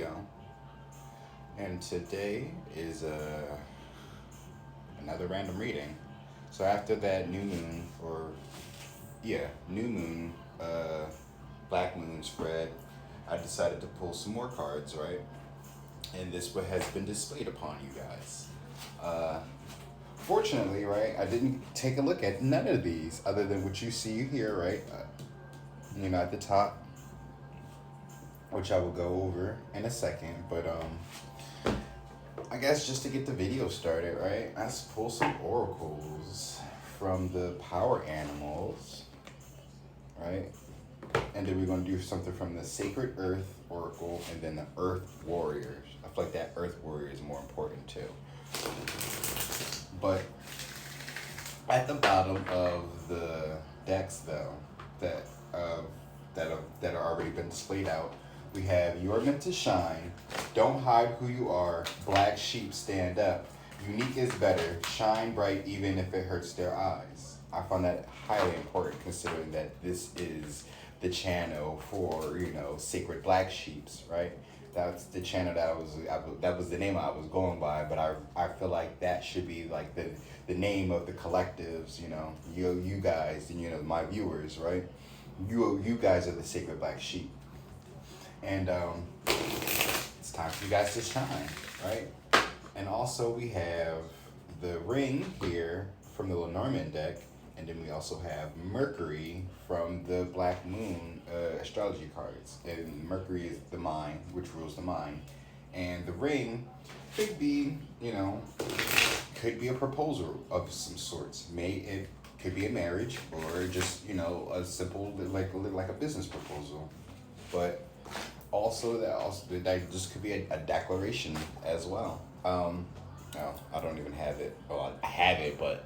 video, and today is another random reading. So after that new moon, or yeah, new moon, black moon spread, I decided to pull some more cards, right? And this what has been displayed upon you guys. Uh, Fortunately, right, I didn't take a look at none of these other than what you see here, right? At the top, which I will go over in a second. But I guess just to get the video started, right? Let's pull some oracles from the power animals, right? And then we're gonna do something from the Sacred Earth Oracle and then the Earth Warriors. I feel like that Earth Warrior is more important too. But at the bottom of the decks, though, that are already been displayed out, we have "You are meant to shine. Don't hide who you are. Black sheep stand up. Unique is better. Shine bright even if it hurts their eyes." I find that highly important, considering that this is the channel for sacred black sheeps, right? That's the channel that was the name I was going by, but I feel like that should be like the name of the collectives, you guys, and my viewers, right? You guys are the sacred black sheep, and it's time for you guys to shine, right? And also we have the ring here from the Lenormand deck, and then we also have Mercury from the Black Moon astrology cards. And Mercury is the mind, which rules the mind. And the ring could be, could be a proposal of some sorts. It could be a marriage, or just, a simple, like a business proposal. But that just could be a declaration as well. No, I don't even have it. Well, I have it, but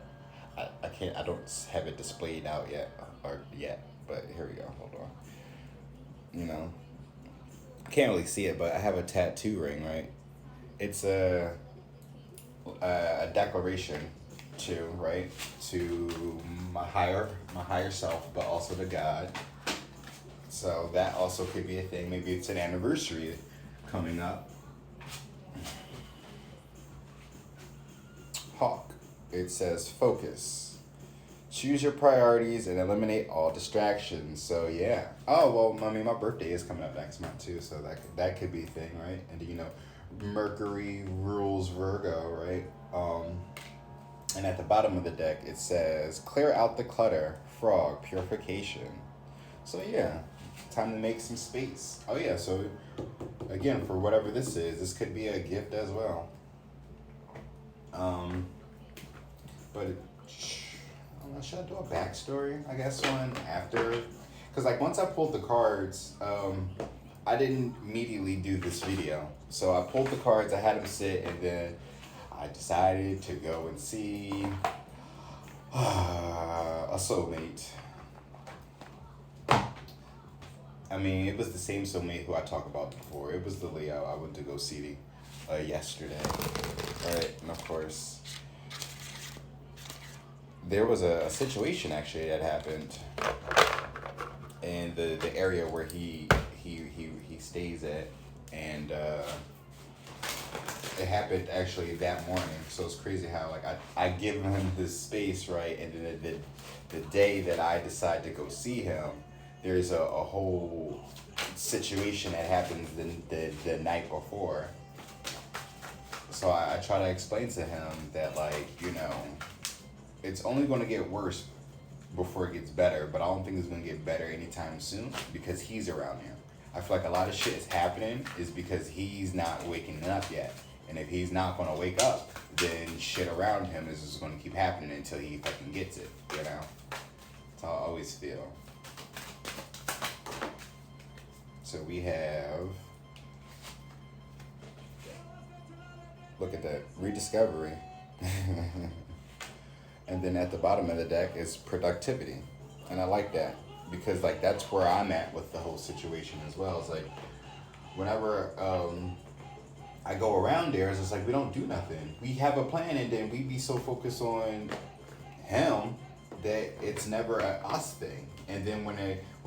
I can't. I don't have it displayed out yet, But here we go. Hold on. I can't really see it, but I have a tattoo ring, right? It's a declaration to my higher self, but also to God. So that also could be a thing. Maybe it's an anniversary coming up. Hawk. It says focus. Choose your priorities and eliminate all distractions. So yeah. Oh well, my birthday is coming up next month too, so that could be a thing, right? And Mercury rules Virgo, right? And at the bottom of the deck it says clear out the clutter, frog, purification. So yeah, time to make some space. Oh yeah, so again, for whatever this could be a gift as well. But should I do a backstory? I guess one after, because once I pulled the cards, I didn't immediately do this video. So I pulled the cards, I had them sit, and then I decided to go and see a soulmate. I mean, it was the same soulmate who I talked about before. It was the Leo I went to go see yesterday. All right, and of course, there was a situation actually that happened in the area where he stays at, and it happened actually that morning. So it's crazy how I give him this space, right, and then the day that I decide to go see him, there's a whole situation that happens the night before. So I try to explain to him that it's only going to get worse before it gets better, but I don't think it's going to get better anytime soon because he's around here. I feel like a lot of shit is happening is because he's not waking up yet. And if he's not going to wake up, then shit around him is just going to keep happening until he fucking gets it, That's how I always feel. So we have, look at that, rediscovery. And then at the bottom of the deck is productivity. And I like that because that's where I'm at with the whole situation as well. It's whenever I go around there, it's just we don't do nothing. We have a plan and then we be so focused on him that it's never a us thing. And then when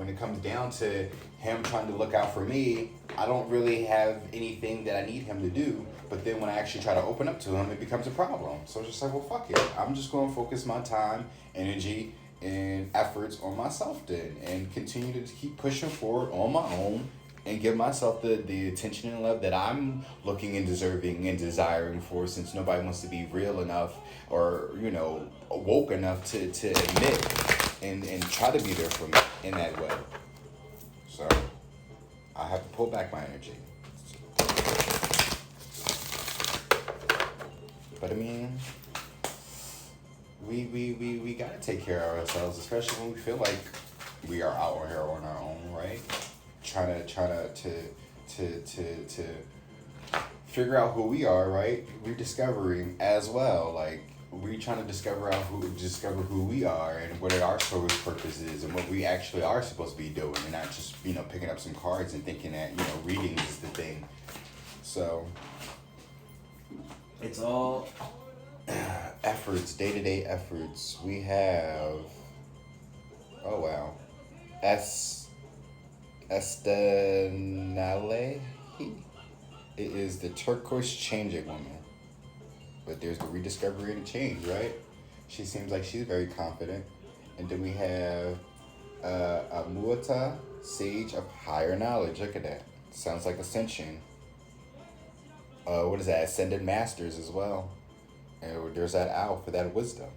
when it comes down to him trying to look out for me, I don't really have anything that I need him to do. But then when I actually try to open up to him, it becomes a problem. So it's just like, well, fuck it. I'm just going to focus my time, energy, and efforts on myself then, and continue to keep pushing forward on my own, and give myself the attention and love that I'm looking and deserving and desiring for, since nobody wants to be real enough or, woke enough to admit and try to be there for me in that way. So I have to pull back my energy. But I mean, we gotta take care of ourselves, especially when we feel like we are out here on our own, right? Trying to figure out who we are, right? Rediscovering as well, like we trying to discover who we are and what our soul's purpose is and what we actually are supposed to be doing, and not just picking up some cards and thinking that reading is the thing. So it's all efforts, day-to-day efforts. We have, oh wow, Estenale. It is the turquoise changing woman. But there's the rediscovery and change, right? She seems like she's very confident. And then we have Amuata, sage of higher knowledge. Look at that. Sounds like ascension. What is that? Ascended masters as well. And there's that owl for that wisdom.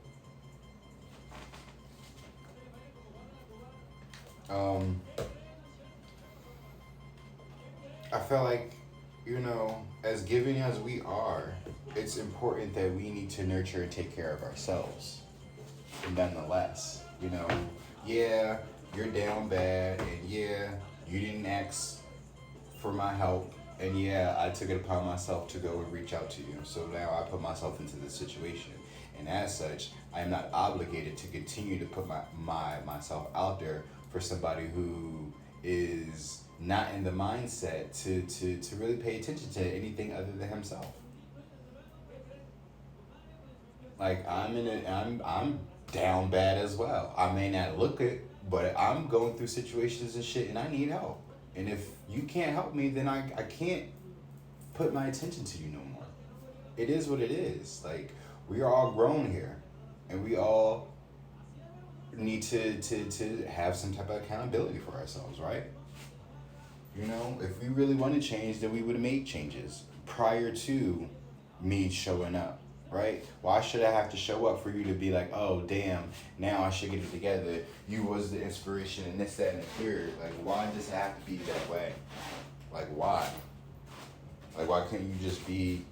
I feel like, as giving as we are, it's important that we need to nurture and take care of ourselves. And nonetheless, yeah, you're down bad, and yeah, you didn't ask for my help, and yeah, I took it upon myself to go and reach out to you. So now I put myself into this situation. And as such, I am not obligated to continue to put myself out there for somebody who is not in the mindset to really pay attention to anything other than himself. Like I'm down bad as well. I may not look it, but I'm going through situations and shit, and I need help. And if you can't help me, then I can't put my attention to you no more. It is what it is. Like, we are all grown here, and we all need to have some type of accountability for ourselves, right? If we really want to change, then we would have made changes prior to me showing up, right? Why should I have to show up for you to be like, oh, damn, now I should get it together. You was the inspiration and this, that, and the third. Like, why does it have to be that way? Like, why? Like, why can't you just be,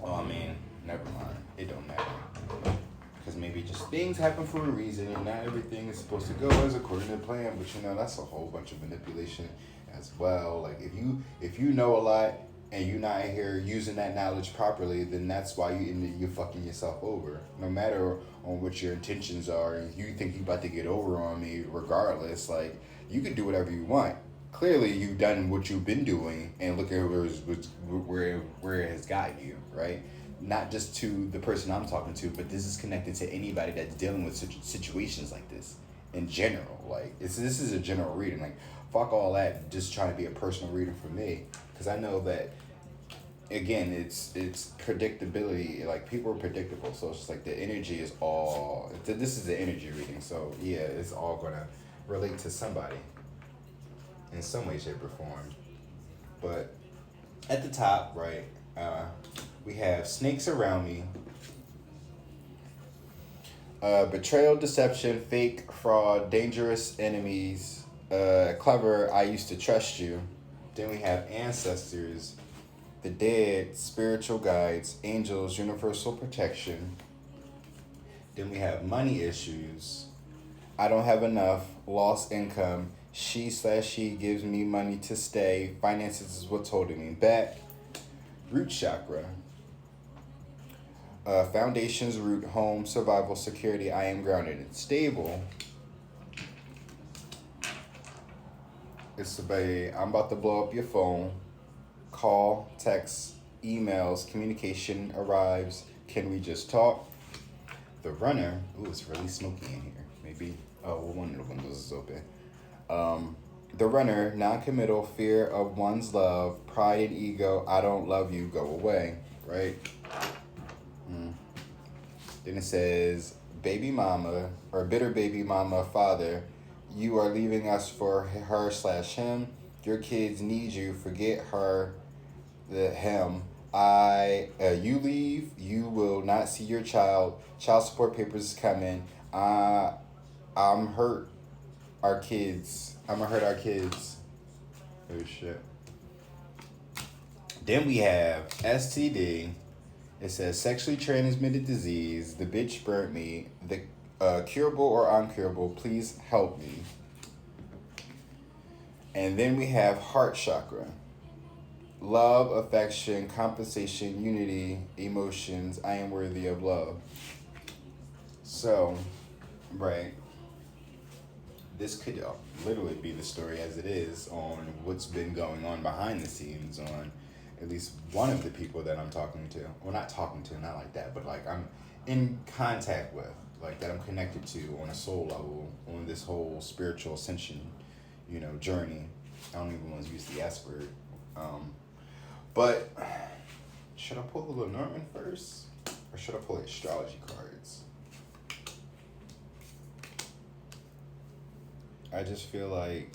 oh, man, never mind. It don't matter. Because maybe just things happen for a reason, and not everything is supposed to go as according to plan. But that's a whole bunch of manipulation as well. Like, if you know a lot and you're not here using that knowledge properly, then that's why you're fucking yourself over. No matter on what your intentions are, and you think you about to get over on me, regardless, like, you can do whatever you want. Clearly, you've done what you've been doing, and look at where it has gotten you, right? Not just to the person I'm talking to, but this is connected to anybody that's dealing with situations like this in general. Like, this is a general reading. Like, fuck all that, just trying to be a personal reading for me. Because I know that, again, it's predictability. Like, people are predictable. So it's just like the energy is all... This is the energy reading. So, yeah, it's all going to relate to somebody in some way, shape, or form. But at the top, right... we have snakes around me, betrayal, deception, fake, fraud, dangerous enemies, clever, I used to trust you. Then we have ancestors, the dead, spiritual guides, angels, universal protection. Then we have money issues, I don't have enough, lost income, she gives me money to stay, finances is what's holding me back. Root chakra. Foundations, root, home, survival, security, I am grounded and stable. It's I'm about to blow up your phone. Call, text, emails, communication arrives. Can we just talk? The runner. Ooh, it's really smoky in here. Maybe, one of the windows is open. The runner, non-committal, fear of one's love, pride and ego, I don't love you, go away, right? Mm. Then it says, baby mama, or bitter baby mama, father, you are leaving us for her slash him. Your kids need you, forget her, the him. You leave, you will not see your child. Child support papers is coming. I'm hurt our kids. I'm gonna hurt our kids. Oh shit. Then we have STD. It says sexually transmitted disease. The bitch burnt me. The curable or uncurable. Please help me. And then we have heart chakra. Love, affection, compensation, unity, emotions. I am worthy of love. So, right. This could literally be the story as it is on what's been going on behind the scenes on at least one of the people that I'm talking to. Well, not talking to, not like that, but like I'm in contact with, like that I'm connected to on a soul level on this whole spiritual ascension, journey. I don't even want to use the S word. But should I pull the Lenormand first? Or should I pull the astrology cards? I just feel like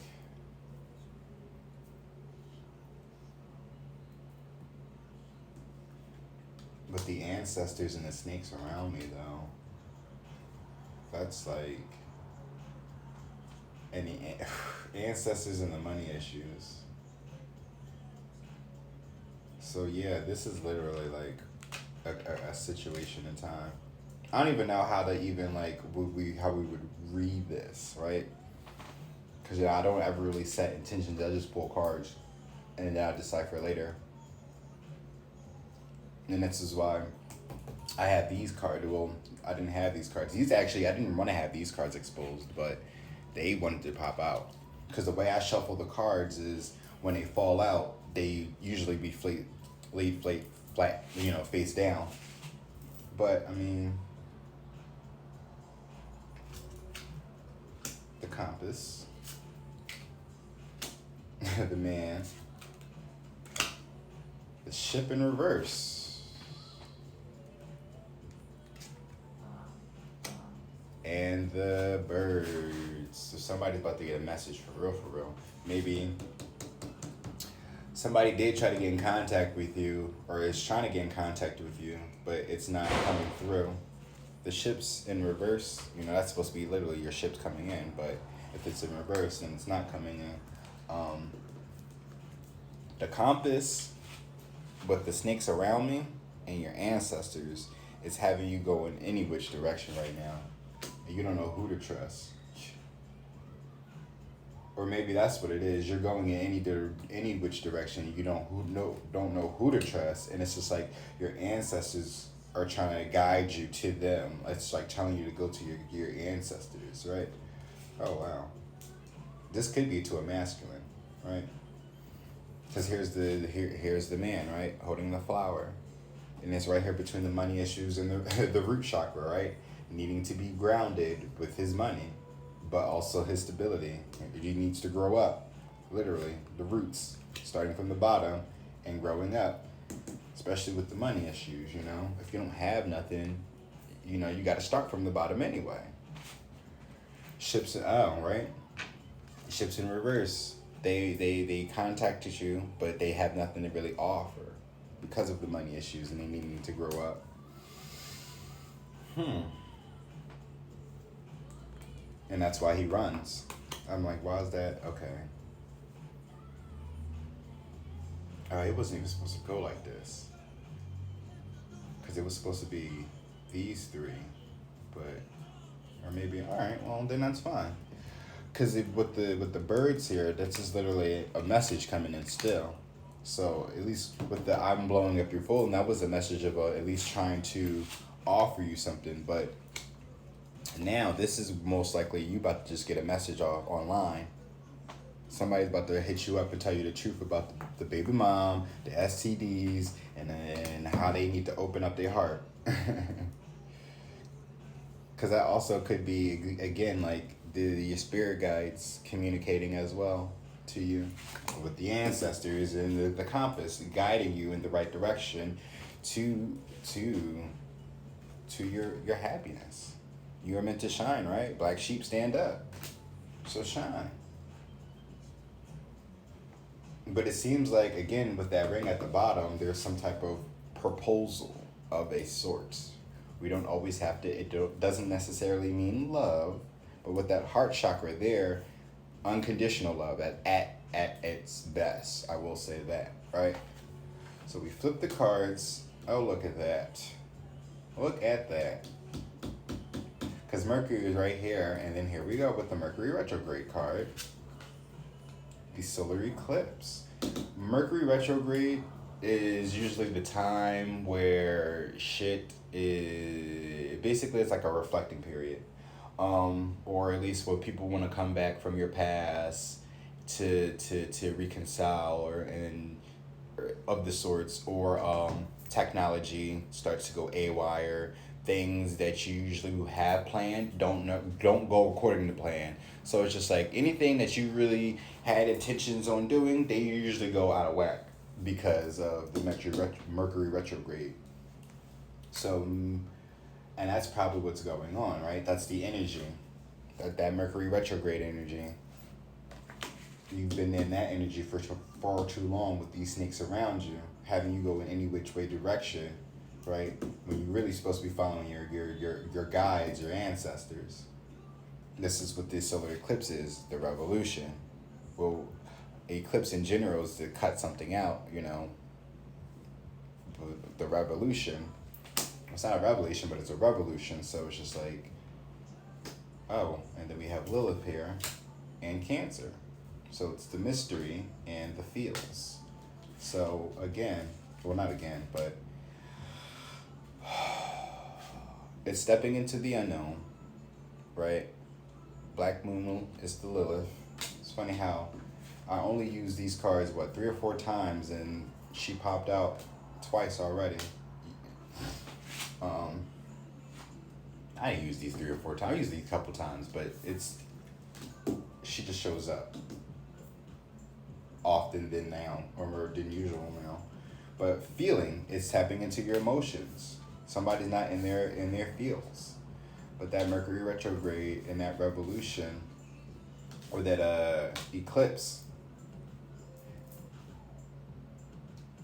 with the ancestors and the snakes around me though, that's like any ancestors and the money issues. So yeah, this is literally like a situation in time. I don't even know how to even like how we would read this, right? Because I don't ever really set intentions. I just pull cards and then I decipher later. And this is why I have these cards. Well, I didn't have these cards. I didn't want to have these cards exposed, but they wanted to pop out. Because the way I shuffle the cards is when they fall out, they usually be laid flat, face down. But, I mean, the compass. The man, the ship in reverse, and the birds. So somebody's about to get a message for real. Maybe somebody did try to get in contact with you, or is trying to get in contact with you, but it's not coming through. The ship's in reverse, that's supposed to be literally your ship's coming in, but if it's in reverse, then it's not coming in. The compass with the snakes around me and your ancestors is having you go in any which direction right now. And you don't know who to trust. Or maybe that's what it is. You're going in any which direction. You don't know who to trust, and it's just like your ancestors are trying to guide you to them. It's like telling you to go to your ancestors, right? Oh wow. This could be to a masculine, right? Because here's the man, right, holding the flower, and it's right here between the money issues and the root chakra, right, needing to be grounded with his money, but also his stability. He needs to grow up, literally the roots, starting from the bottom and growing up, especially with the money issues. If you don't have nothing, you got to start from the bottom anyway. Ships right? Ships in reverse. They contacted you, but they have nothing to really offer because of the money issues and they need to grow up. And that's why he runs. I'm like, why is that? Okay. It wasn't even supposed to go like this. Because it was supposed to be these three. Or maybe, all right, well, then that's fine. Because with the birds here, that's just literally a message coming in still. So at least with the I'm blowing up your phone, that was a message of at least trying to offer you something. But now this is most likely you about to just get a message online. Somebody's about to hit you up and tell you the truth about the baby mom, the STDs, and how they need to open up their heart. Because that also could be, again, like your spirit guides communicating as well to you with the ancestors and the compass guiding you in the right direction to to your happiness. You are meant to shine, right? Black sheep stand up. So shine. But it seems like, again, with that ring at the bottom, there's some type of proposal of a sort. We don't always have to, doesn't necessarily mean love, but with that heart chakra there, unconditional love at its best. I will say that, right? So we flip the cards. Oh, look at that. Look at that. Because Mercury is right here, and then here we go with the Mercury retrograde card. The solar eclipse. Mercury retrograde is usually the time where shit is basically, it's like a reflecting period, or at least where people want to come back from your past to reconcile or of the sorts, or technology starts to go awry. Things that you usually have planned don't go according to plan. So it's just like anything that you really had intentions on doing, they usually go out of whack because of the Mercury retrograde. So, and that's probably what's going on, right? That's the energy, that Mercury retrograde energy. You've been in that energy for far too long with these snakes around you, having you go in any which way direction, right? When you're really supposed to be following your guides, your ancestors. This is what this solar eclipse is, the revolution. Well, eclipse in general is to cut something out, you know. The revolution, it's not a revelation, but it's a revolution. So it's just like, oh, and then we have Lilith here and Cancer. So it's the mystery and the feels. So again, well, not again, but it's stepping into the unknown, right? Black Moon is the Lilith. It's funny how I only used these cards, 3 or 4 times, and she popped out twice already. I didn't use these 3 or 4 times. I used these a couple times, but she just shows up often than now, or more than usual now. But feeling is tapping into your emotions. Somebody's not in their feels. But that Mercury retrograde and that revolution, or that eclipse,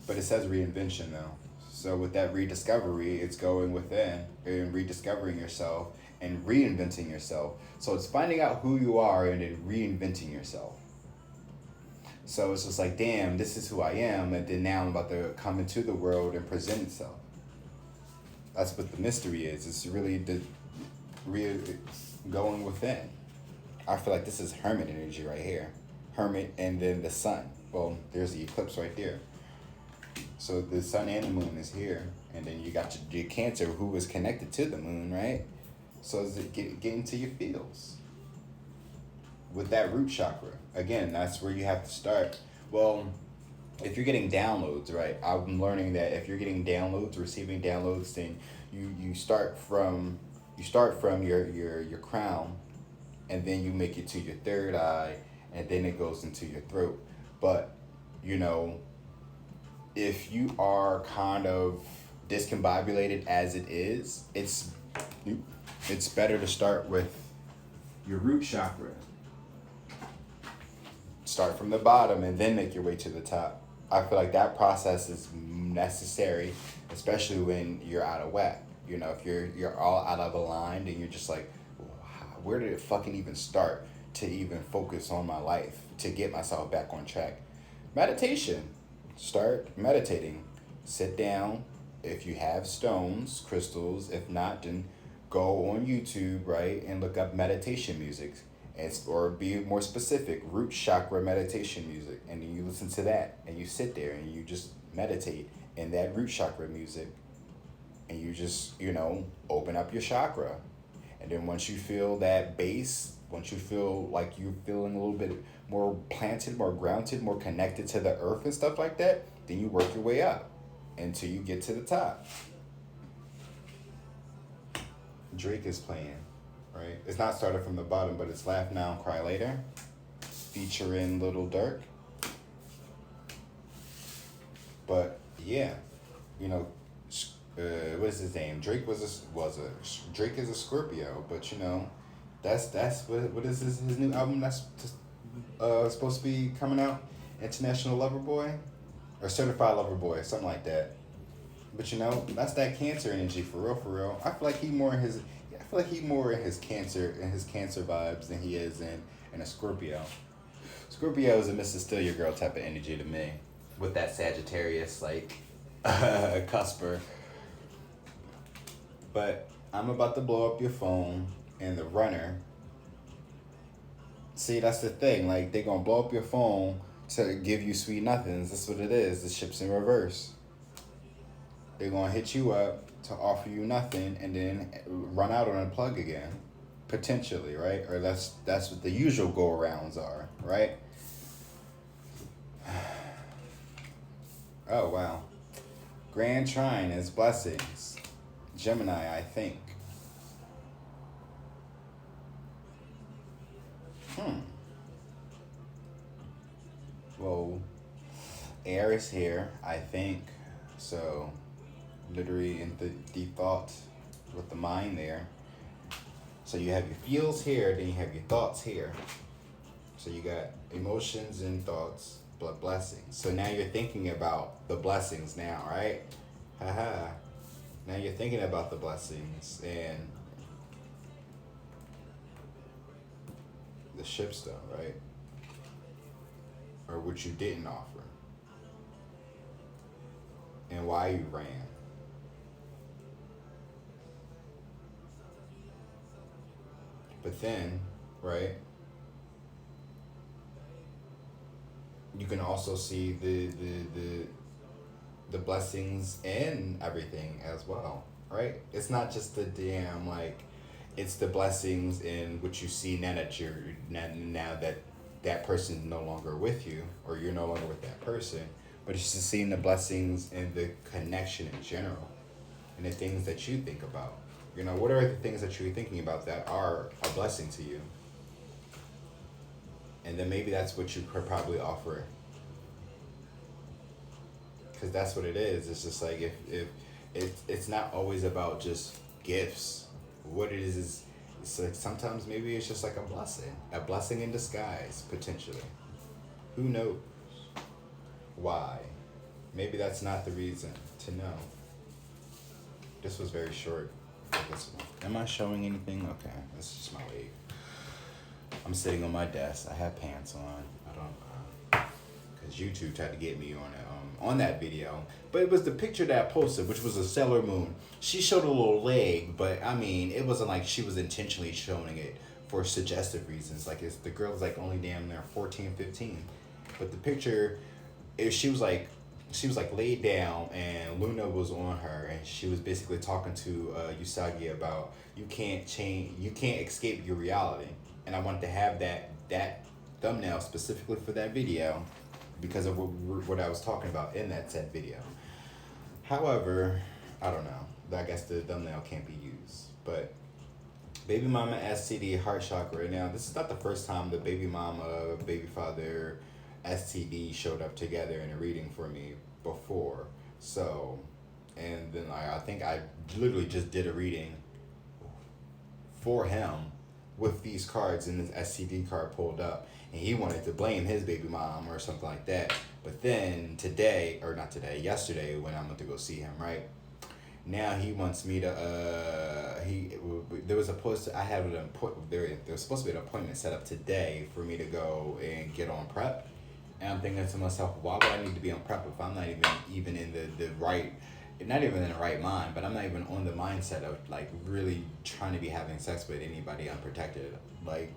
but it says reinvention though. So with that rediscovery, it's going within and rediscovering yourself and reinventing yourself. So it's finding out who you are and then reinventing yourself. So it's just like, damn, this is who I am, and then now I'm about to come into the world and present itself. That's what the mystery is. It's really going within. I feel like this is hermit energy right here. Hermit and then the sun. Well, there's the eclipse right there. So the sun and the moon is here. And then you got your Cancer, who is connected to the moon, right? So is it get into your feels. With that root chakra. Again, that's where you have to start. Well, if you're getting downloads, right? I'm learning that if you're getting downloads, receiving downloads, then you start from your crown, and then you make it to your third eye, and then it goes into your throat. But, you know, if you are kind of discombobulated as it is, it's better to start with your root chakra. Start from the bottom and then make your way to the top. I feel like that process is necessary, especially when you're out of whack. You know, if you're all out of aligned and you're just like, where did it fucking even start to even focus on my life, to get myself back on track? Meditation. Start meditating. Sit down. If you have stones, crystals, if not, then go on YouTube, right, and look up meditation music. Or be more specific, root chakra meditation music, and then you listen to that and you sit there and you just meditate in that root chakra music, and you just, you know, open up your chakra. And then once you feel that base, once you feel like you're feeling a little bit more planted, more grounded, more connected to the earth and stuff like that, then you work your way up until you get to the top. Drake is playing. right? It's not started from the bottom, but it's Laugh Now, Cry Later, featuring Little Dirk. But yeah, you know, what is his name? Drake Drake is a Scorpio, but you know, that's what is his new album that's supposed to be coming out? International Lover Boy or Certified Lover Boy, something like that. But you know, that's that Cancer energy for real, for real. I feel like he more in his Cancer vibes than he is in a Scorpio. Scorpio is a Mr. Still Your Girl type of energy to me, with that Sagittarius like cusper. But I'm about to blow up your phone and the runner. See, that's the thing. Like, they gonna blow up your phone to give you sweet nothings. That's what it is. The ship's in reverse. They're gonna hit you up to offer you nothing and then run out on a plug again. Potentially, right? Or that's what the usual go-arounds are, right? Oh, wow. Grand Trine is blessings. Gemini, I think. Well, air is here, I think. So, literally in the thought with the mind there. So you have your feels here, then you have your thoughts here. So you got emotions and thoughts, but blessings. So now you're thinking about the blessings now, right? Haha. Now you're thinking about the blessings and the shipstone, right? Or what you didn't offer. And why you ran. But then, right, you can also see the blessings in everything as well, right? It's not just the damn like, it's the blessings in what you see now that now that that person's no longer with you or you're no longer with that person, but it's just seeing the blessings and the connection in general and the things that you think about. You know, what are the things that you're thinking about that are a blessing to you? And then maybe that's what you could probably offer. Because that's what it is. It's just like if it's not always about just gifts. What it is it's like sometimes maybe it's just like a blessing in disguise, potentially. Who knows? Why? Maybe that's not the reason to know. This was very short. Am I showing anything? Okay, this is just my leg. I'm sitting on my desk. I have pants on. I don't, because YouTube tried to get me on that video. But it was the picture that I posted, which was a Sailor Moon. She showed a little leg, but I mean, it wasn't like she was intentionally showing it for suggestive reasons. Like, the girl was like only damn near 14, 15. But the picture, she was like laid down and Luna was on her and she was basically talking to Usagi about you can't escape your reality. And I wanted to have that thumbnail specifically for that video because of what I was talking about in that said video. However, I don't know. I guess the thumbnail can't be used. But Baby Mama STD Heart Chakra. Now, this is not the first time the Baby Mama, Baby Father STD showed up together in a reading for me before. So, and then I think I literally just did a reading for him with these cards and this STD card pulled up, and he wanted to blame his baby mom or something like that. But then yesterday when I went to go see him, right? Now he wants me to, there was supposed to be an appointment set up today for me to go and get on prep. And I'm thinking to myself, why would I need to be on prep if I'm not even in the right, not even in the right mind, but I'm not even on the mindset of like really trying to be having sex with anybody unprotected. Like,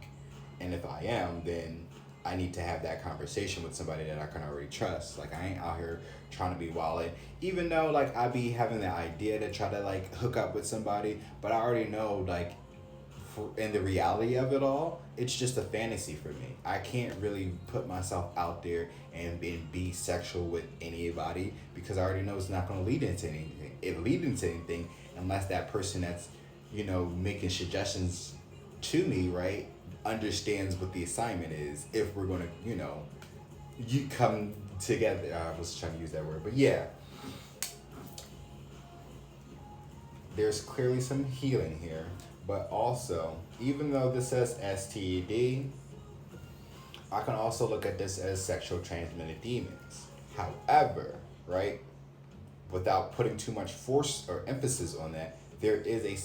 and if I am, then I need to have that conversation with somebody that I can already trust. Like, I ain't out here trying to be wild. Even though like I be having the idea to try to like hook up with somebody, but I already know like in the reality of it all, it's just a fantasy for me. I can't really put myself out there and be sexual with anybody because I already know it's not going to lead into anything. It lead into anything unless that person that's, making suggestions to me, right, understands what the assignment is if we're gonna, you come together. I was trying to use that word, but yeah, there's clearly some healing here, but also, even though this says STD, I can also look at this as sexual transmitted demons. However, right, without putting too much force or emphasis on that, there is a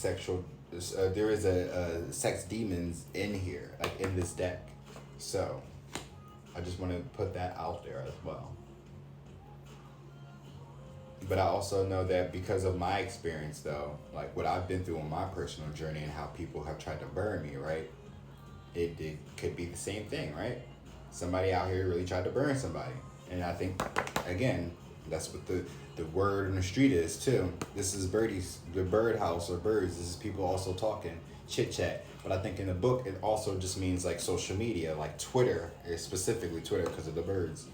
sex demons in here, like in this deck. So, I just want to put that out there as well. But I also know that because of my experience, though, like what I've been through on my personal journey and how people have tried to burn me, right? It could be the same thing, right? Somebody out here really tried to burn somebody. And I think, again, that's what the word on the street is, too. This is birdies, the bird house or birds. This is people also talking, chit chat. But I think in the book, it also just means like social media, like Twitter, specifically Twitter because of the birds.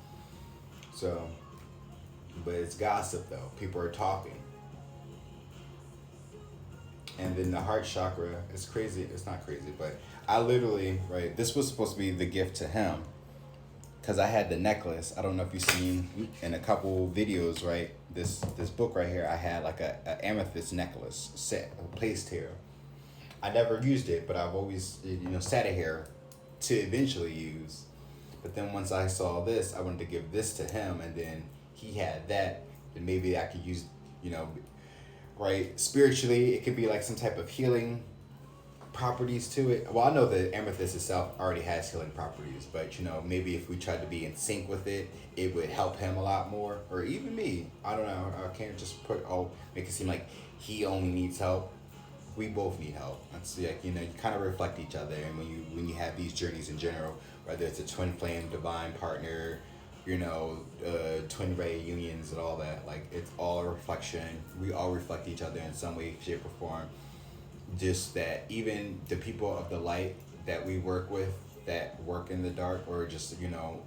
So, but it's gossip though. People are talking. And then the heart chakra, it's crazy. It's not crazy, but I literally, right, this was supposed to be the gift to him. Because I had the necklace. I don't know if you've seen in a couple videos, right? This book right here, I had like a amethyst necklace set, placed here. I never used it, but I've always, sat it here to eventually use. But then once I saw this, I wanted to give this to him, and then he had that, and maybe I could use, right? Spiritually, it could be like some type of healing properties to it. Well, I know the amethyst itself already has healing properties, but maybe if we tried to be in sync with it, it would help him a lot more, or even me. I don't know. I can't just make it seem like he only needs help. We both need help. It's like you kind of reflect each other, and when you have these journeys in general, whether it's a twin flame, divine partner, twin ray unions and all that, like it's all a reflection. We all reflect each other in some way, shape, or form. Just that even the people of the light that we work with that work in the dark or just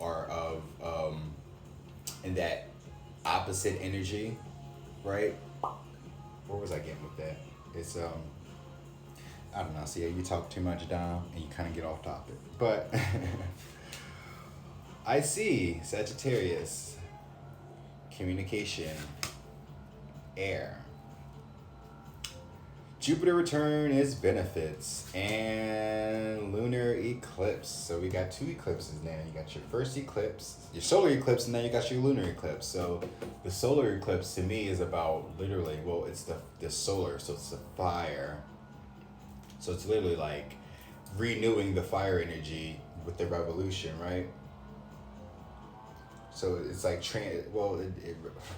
are of in that opposite energy, right? Where was I getting with that? It's I don't know. See, you talk too much, Dom, and you kind of get off topic. But I see Sagittarius, communication, air. Jupiter return is benefits and lunar eclipse. So we got 2 eclipses now. You got your first eclipse, your solar eclipse, and then you got your lunar eclipse. So the solar eclipse to me is about literally, well, it's the solar, so it's the fire. So it's literally like renewing the fire energy with the revolution, right? So it's like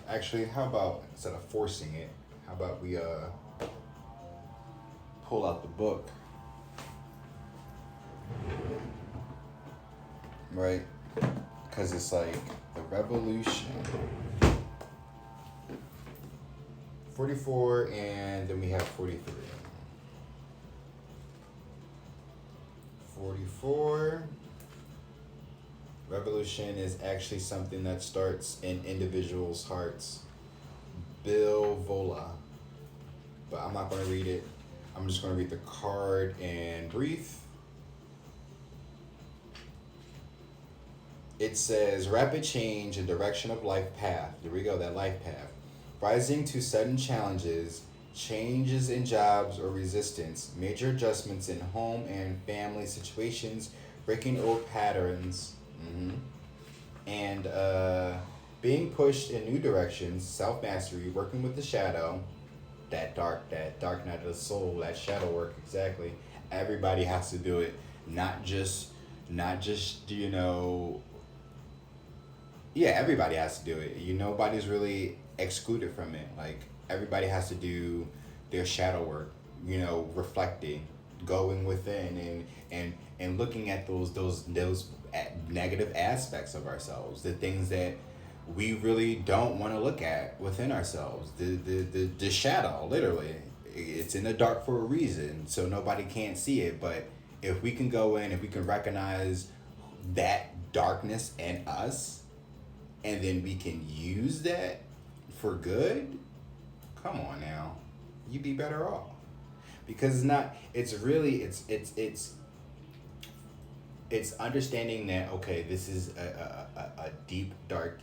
actually, how about instead of forcing it, how about we pull out the book, right? Because it's like the revolution, 44, and then we have 43. 44. Revolution is actually something that starts in individuals' hearts. Bill Vola. But I'm not going to read it. I'm just going to read the card in brief. It says, rapid change in direction of life path. Here we go, that life path. Rising to sudden challenges, changes in jobs or resistance, major adjustments in home and family situations, breaking old patterns, and being pushed in new directions, self-mastery, working with the shadow, that dark night of the soul, that shadow work, exactly. Everybody has to do it, not just everybody has to do it. Nobody's really excluded from it. Like everybody has to do their shadow work, reflecting, going within and looking at those negative aspects of ourselves, the things that we really don't want to look at within ourselves, the shadow, literally. It's in the dark for a reason, so nobody can't see it. But if we can go in, if we can recognize that darkness in us, and then we can use that for good, come on now, you'd be better off. because it's really it's understanding that, okay, this is a deep dark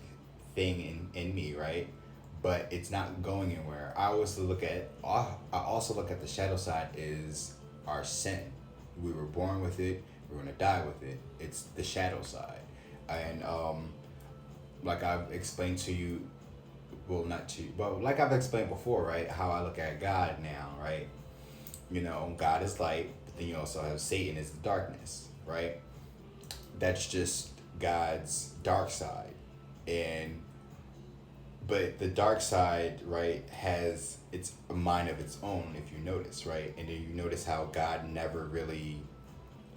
thing in me, right? But it's not going anywhere. I also look at the shadow side is our sin. We were born with it, we're gonna die with it. It's the shadow side. And like I've explained to you, well, not to you, but like I've explained before, right? How I look at God now, right? You know, God is light, but then you also have Satan is the darkness, right? That's just God's dark side. And but the dark side, right, has its a mind of its own, if you notice, right? And then you notice how God never really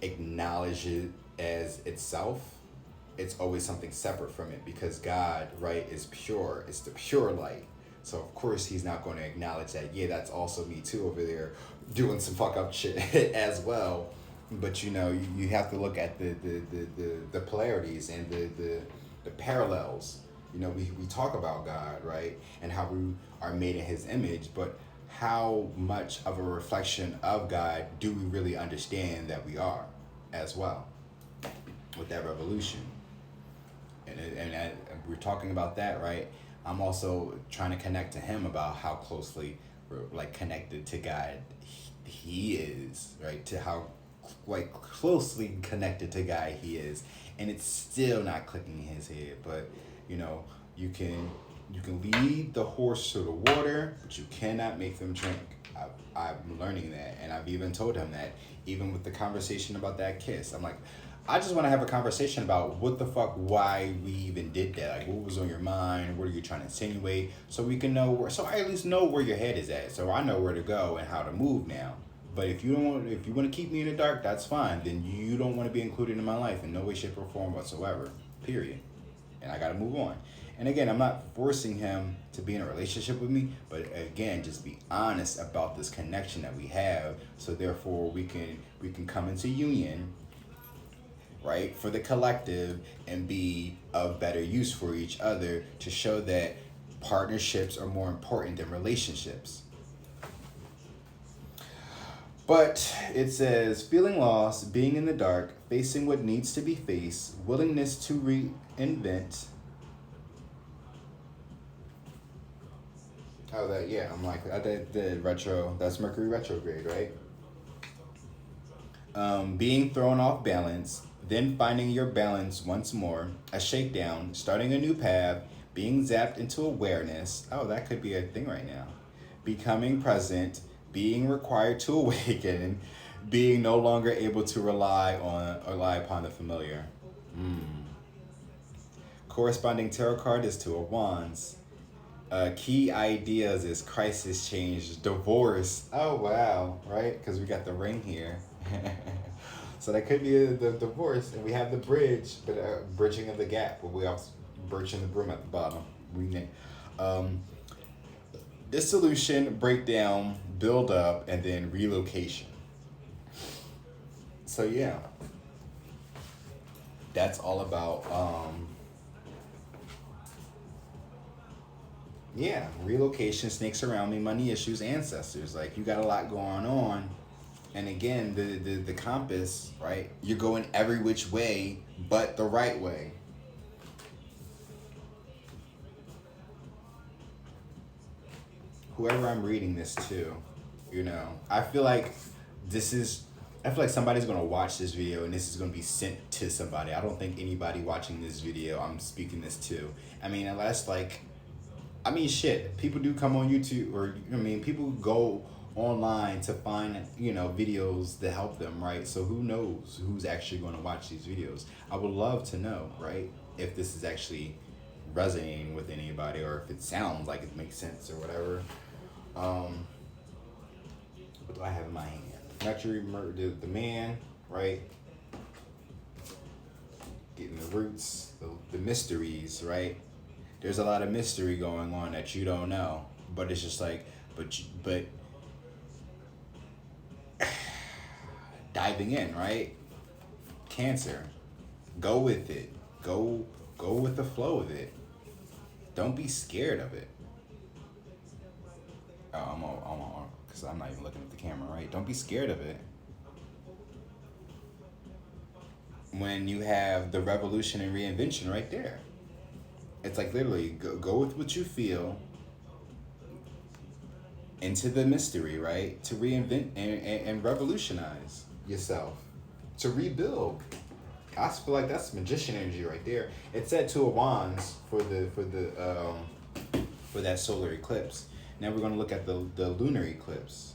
acknowledges it as itself. It's always something separate from it, because God, right, is pure. It's the pure light. So of course he's not going to acknowledge that. Yeah, that's also me too over there, doing some fuck up shit as well. But you know, you have to look at the polarities and the parallels. You know, we talk about God, right, and how we are made in His image, but how much of a reflection of God do we really understand that we are, as well, with that revolution? And we're talking about that, right? I'm also trying to connect to Him about how closely we're like connected to God He is, right? To how like closely connected to God He is, and it's still not clicking in his head. But you know, you can lead the horse to the water, but you cannot make them drink. I'm learning that, and I've even told him that, even with the conversation about that kiss. I'm like, I just want to have a conversation about what the fuck, why we even did that. Like, what was on your mind? What are you trying to insinuate? So we can know where. So I at least know where your head is at. So I know where to go and how to move now. But if you want to keep me in the dark, that's fine. Then you don't want to be included in my life in no way, shape, or form whatsoever. Period. And I got to move on. And again, I'm not forcing him to be in a relationship with me, but again, just be honest about this connection that we have. So therefore, we can come into union, right, for the collective, and be of better use for each other, to show that partnerships are more important than relationships. But it says, feeling lost, being in the dark, facing what needs to be faced, willingness to reinvent. Oh, that, yeah, I'm like, I did retro, that's Mercury retrograde, right? Being thrown off balance, then finding your balance once more, a shakedown, starting a new path, being zapped into awareness. Oh, that could be a thing right now. Becoming present, being required to awaken, being no longer able to rely upon the familiar. Corresponding tarot card is Two of Wands. Key ideas is crisis, change, divorce. Oh wow, right? Because we got the ring here. So that could be the divorce, and we have the bridge, but bridging of the gap. But we also bridging the broom at the bottom. Dissolution, breakdown, build up, and then relocation. So yeah, that's all about yeah, relocation, snakes around me, money issues, ancestors. Like, you got a lot going on. And again, the compass, right? You're going every which way but the right way. Whoever I'm reading this to, you know, I feel like somebody's gonna watch this video and this is gonna be sent to somebody. I don't think anybody watching this video I'm speaking this to. I mean, unless shit, people do come on YouTube, or people go online to find, videos that help them, right? So who knows who's actually going to watch these videos? I would love to know, right, if this is actually resonating with anybody, or if it sounds like it makes sense or whatever. What do I have in my hand? Mercury, the man, right? Getting the roots, the mysteries, right? There's a lot of mystery going on that you don't know, but it's just like, but diving in, right? Cancer, go with it. Go with the flow of it. Don't be scared of it. Oh, I'm on, because because I'm not even looking at the camera, right? Don't be scared of it. When you have the revolution and reinvention right there. It's like literally go with what you feel into the mystery, right? To reinvent and revolutionize yourself, to rebuild. I feel like that's magician energy right there. It said Two of Wands for that solar eclipse. Now we're gonna look at the lunar eclipse,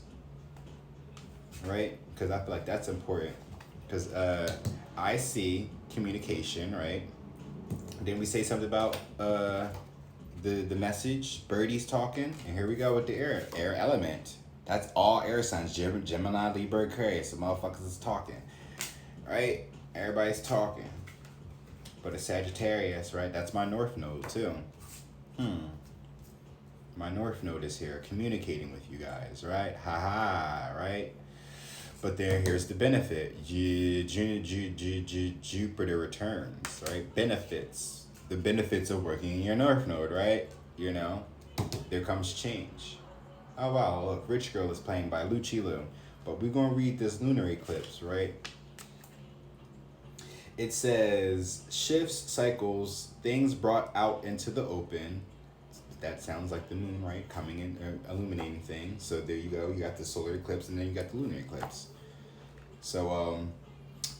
right? Because I feel like that's important. Because I see communication, right? Then we say something about the message, birdies talking, and here we go with the air element. That's all air signs, Gemini, Libra, Aquarius. The motherfuckers is talking, right? Everybody's talking. But a Sagittarius, right? That's my North Node too. My North Node is here, communicating with you guys, right? Ha, right? But here's the benefit. Jupiter returns, right? Benefits. The benefits of working in your North Node, right? You know, there comes change. Oh wow, look, Rich Girl is playing by Lucci Lu. But we're going to read this lunar eclipse, right? It says, shifts, cycles, things brought out into the open. That sounds like the moon, right? Coming in, illuminating things. So there you go. You got the solar eclipse, and then you got the lunar eclipse. So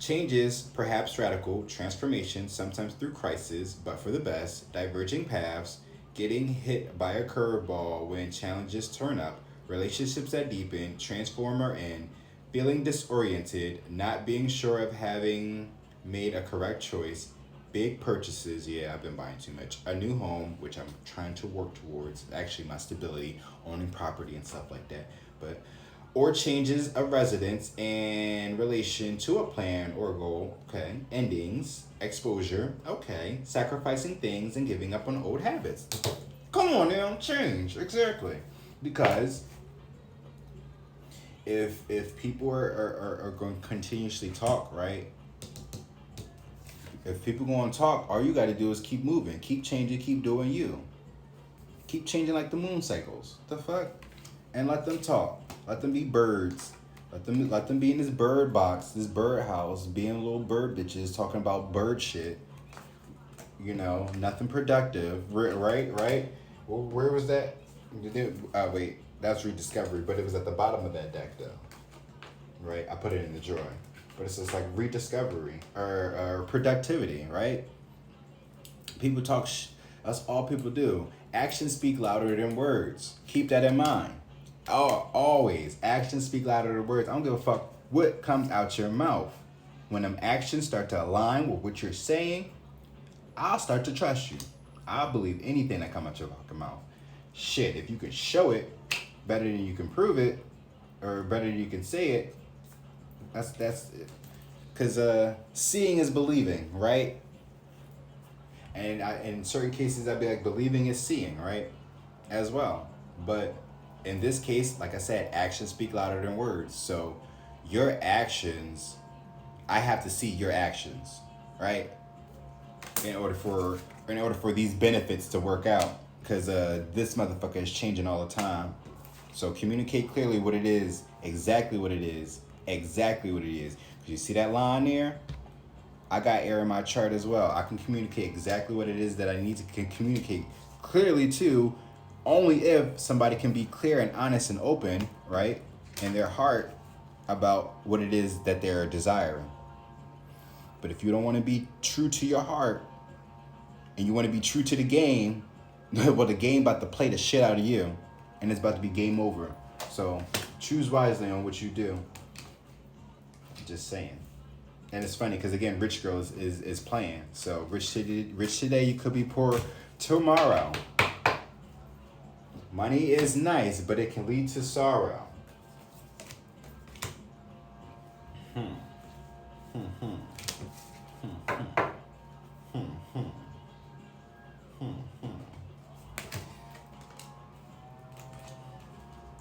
changes, perhaps radical, transformation, sometimes through crisis, but for the best, diverging paths, getting hit by a curveball when challenges turn up, relationships that deepen, transform or end, feeling disoriented, not being sure of having made a correct choice, big purchases, yeah, I've been buying too much, a new home, which I'm trying to work towards, actually my stability, owning property and stuff like that, but or changes of residence in relation to a plan or goal, okay, endings, exposure, okay, sacrificing things and giving up on old habits. Come on now, change, exactly. Because if people are going to continuously talk, right? If people going to talk, all you got to do is keep moving, keep changing, keep doing you. Keep changing like the moon cycles. The fuck? And let them talk. Let them be birds. Let them be in this bird box, this bird house, being little bird bitches, talking about bird shit. You know, nothing productive. Right? Well, where was that? Wait, that's Rediscovery, but it was at the bottom of that deck, though. Right? I put it in the drawer. But it's just like rediscovery or productivity, right? People talk that's all people do. Actions speak louder than words. Keep that in mind. Always. Actions speak louder than words. I don't give a fuck what comes out your mouth. When them actions start to align with what you're saying, I'll start to trust you. I'll believe anything that comes out your fucking mouth. Shit, if you can show it better than you can prove it, or better than you can say it, that's it. Because seeing is believing, right? And in certain cases, I'd be like, believing is seeing, right? As well. But in this case, like I said, actions speak louder than words. So your actions, I have to see your actions, right? In order for these benefits to work out. Because this motherfucker is changing all the time. So communicate clearly what it is, exactly what it is. Exactly what it is. Because you see that line there? I got air in my chart as well. I can communicate exactly what it is that I need to communicate clearly to, only if somebody can be clear and honest and open, right, in their heart about what it is that they're desiring. But if you don't want to be true to your heart and you want to be true to the game, well, the game about to play the shit out of you and it's about to be game over. So choose wisely on what you do. Just saying. And it's funny because again, Rich Girl is playing. So rich today, you could be poor tomorrow. Money is nice, but it can lead to sorrow.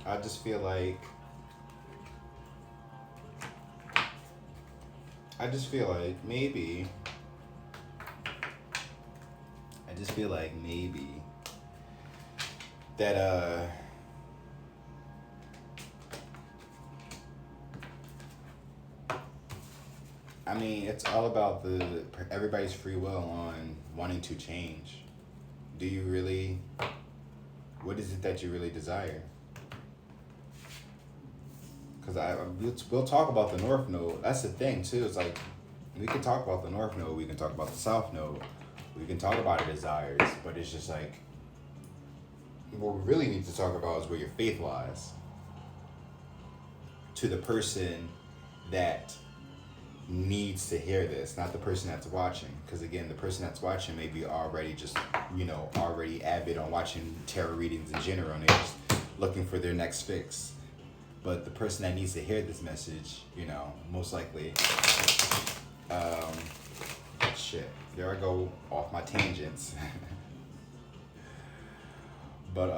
I just feel like maybe that I mean, it's all about the everybody's free will on wanting to change. Do you really? What is it that you really desire? Because we'll talk about the North Node. That's the thing too. It's like we can talk about the North Node. We can talk about the South Node. We can talk about our desires, but it's just like what we really need to talk about is where your faith lies. To the person that needs to hear this, not the person that's watching. Because again, the person that's watching may be already just, already avid on watching tarot readings in general, and they're just looking for their next fix. But the person that needs to hear this message, most likely, shit, there I go off my tangents. But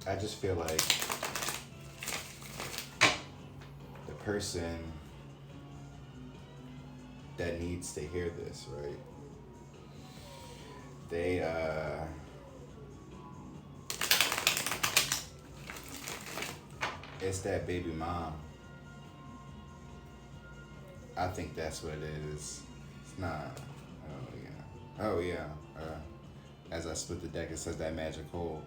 I just feel like the person that needs to hear this, right? It's that baby mom. I think that's what it is. It's not. Oh yeah. As I split the deck, it says that magic hold.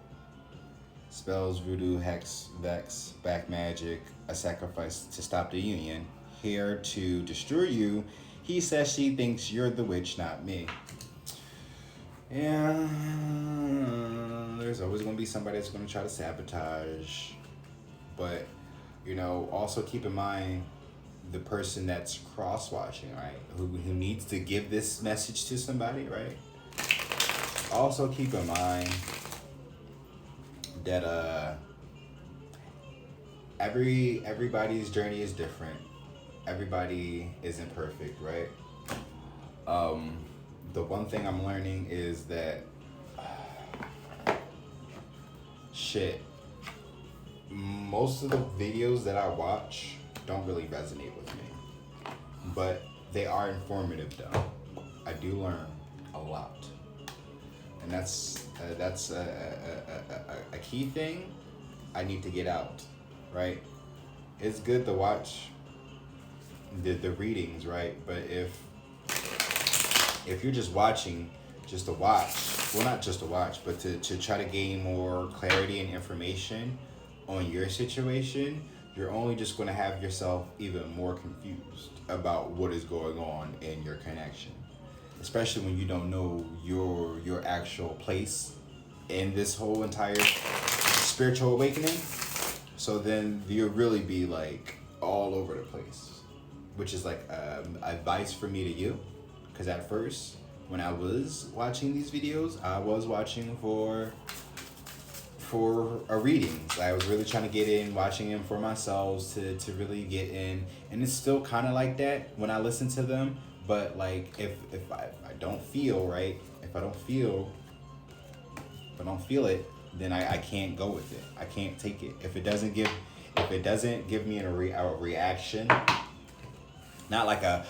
Spells, voodoo, hex, vex, back magic, a sacrifice to stop the union. Here to destroy you. He says she thinks you're the witch, not me. Yeah, there's always going to be somebody that's going to try to sabotage. But, also keep in mind the person that's cross-watching, right? Who needs to give this message to somebody, right? Also keep in mind that everybody's journey is different. Everybody isn't perfect, right? The one thing I'm learning is that most of the videos that I watch don't really resonate with me, but they are informative though. I do learn a lot, and that's a key thing I need to get out, right? It's good to watch the readings, right? But if you're just watching just to watch, well, not just to watch, but to try to gain more clarity and information on your situation, you're only just going to have yourself even more confused about what is going on in your connection, especially when you don't know your actual place in this whole entire spiritual awakening. So then you'll really be like all over the place, which is like advice for me to you. Because at first, when I was watching these videos, I was watching for a readings. I was really trying to get in, watching them for myself to really get in. And it's still kind of like that when I listen to them. But like if I don't feel right, if I don't feel it, then I can't go with it. I can't take it. If it doesn't give me a reaction, not like a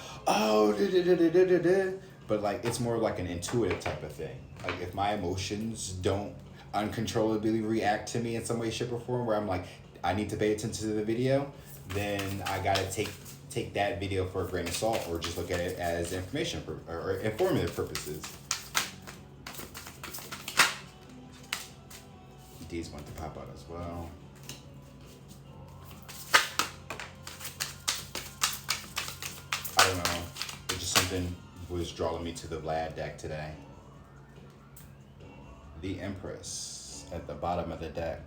but like it's more like an intuitive type of thing. Like if my emotions don't uncontrollably react to me in some way, shape, or form, where I'm like, I need to pay attention to the video, then I gotta take that video for a grain of salt, or just look at it as information or informative purposes. These want to pop out as well. I don't know. It's just something was drawing me to the Vlad deck today. The Empress at the bottom of the deck.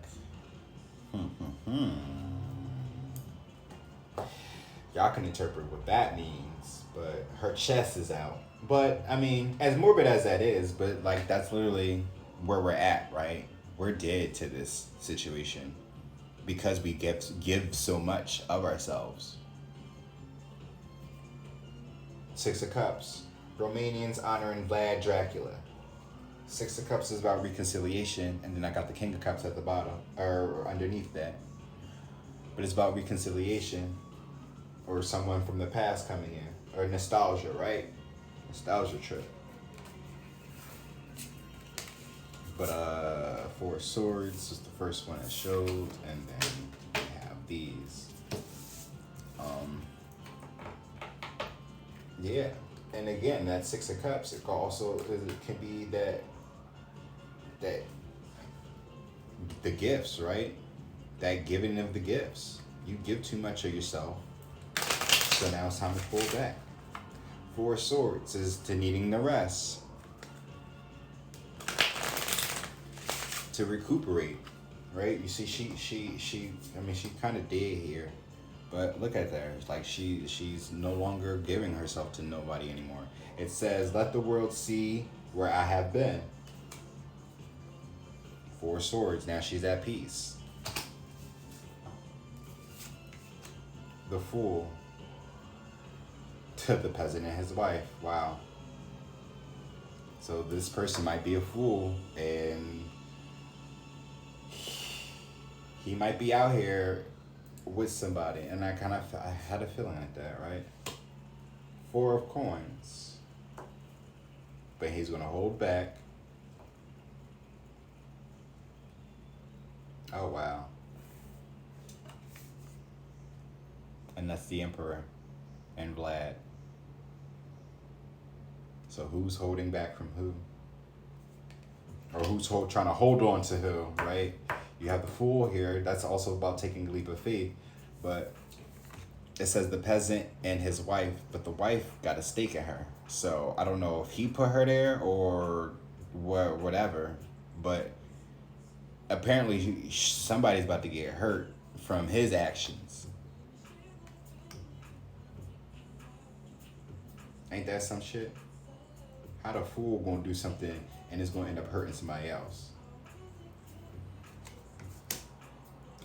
Y'all can interpret what that means, but her chest is out. But I mean, as morbid as that is, but like that's literally where we're at, right? We're dead to this situation because we give so much of ourselves. Six of Cups. Romanians honoring Vlad Dracula. Six of Cups is about reconciliation, and then I got the King of Cups at the bottom, or underneath that. But it's about reconciliation, or someone from the past coming in, or nostalgia, right? Nostalgia trip. But Four of Swords is the first one I showed, and then we have these. Yeah, and again, that Six of Cups, it can be that the gifts, right? That giving of the gifts. You give too much of yourself, so now it's time to pull back. Four of Swords is to needing the rest, to recuperate, right? You see, she. I mean, she kind of did here, but look at her. It's like she's no longer giving herself to nobody anymore. It says, "Let the world see where I have been." Four of Swords. Now she's at peace. The Fool. To the peasant and his wife. Wow. So this person might be a fool, and he might be out here with somebody, and I had a feeling like that, right? Four of Coins, but he's gonna hold back. Oh wow. And that's the Emperor and Vlad. So who's holding back from who? Or who's trying to hold on to who, right? You have the Fool here. That's also about taking a leap of faith. But it says the peasant and his wife, but the wife got a stake in her. So I don't know if he put her there or whatever. But apparently somebody's about to get hurt from his actions. Ain't that some shit? How the Fool gonna do something and it's gonna end up hurting somebody else?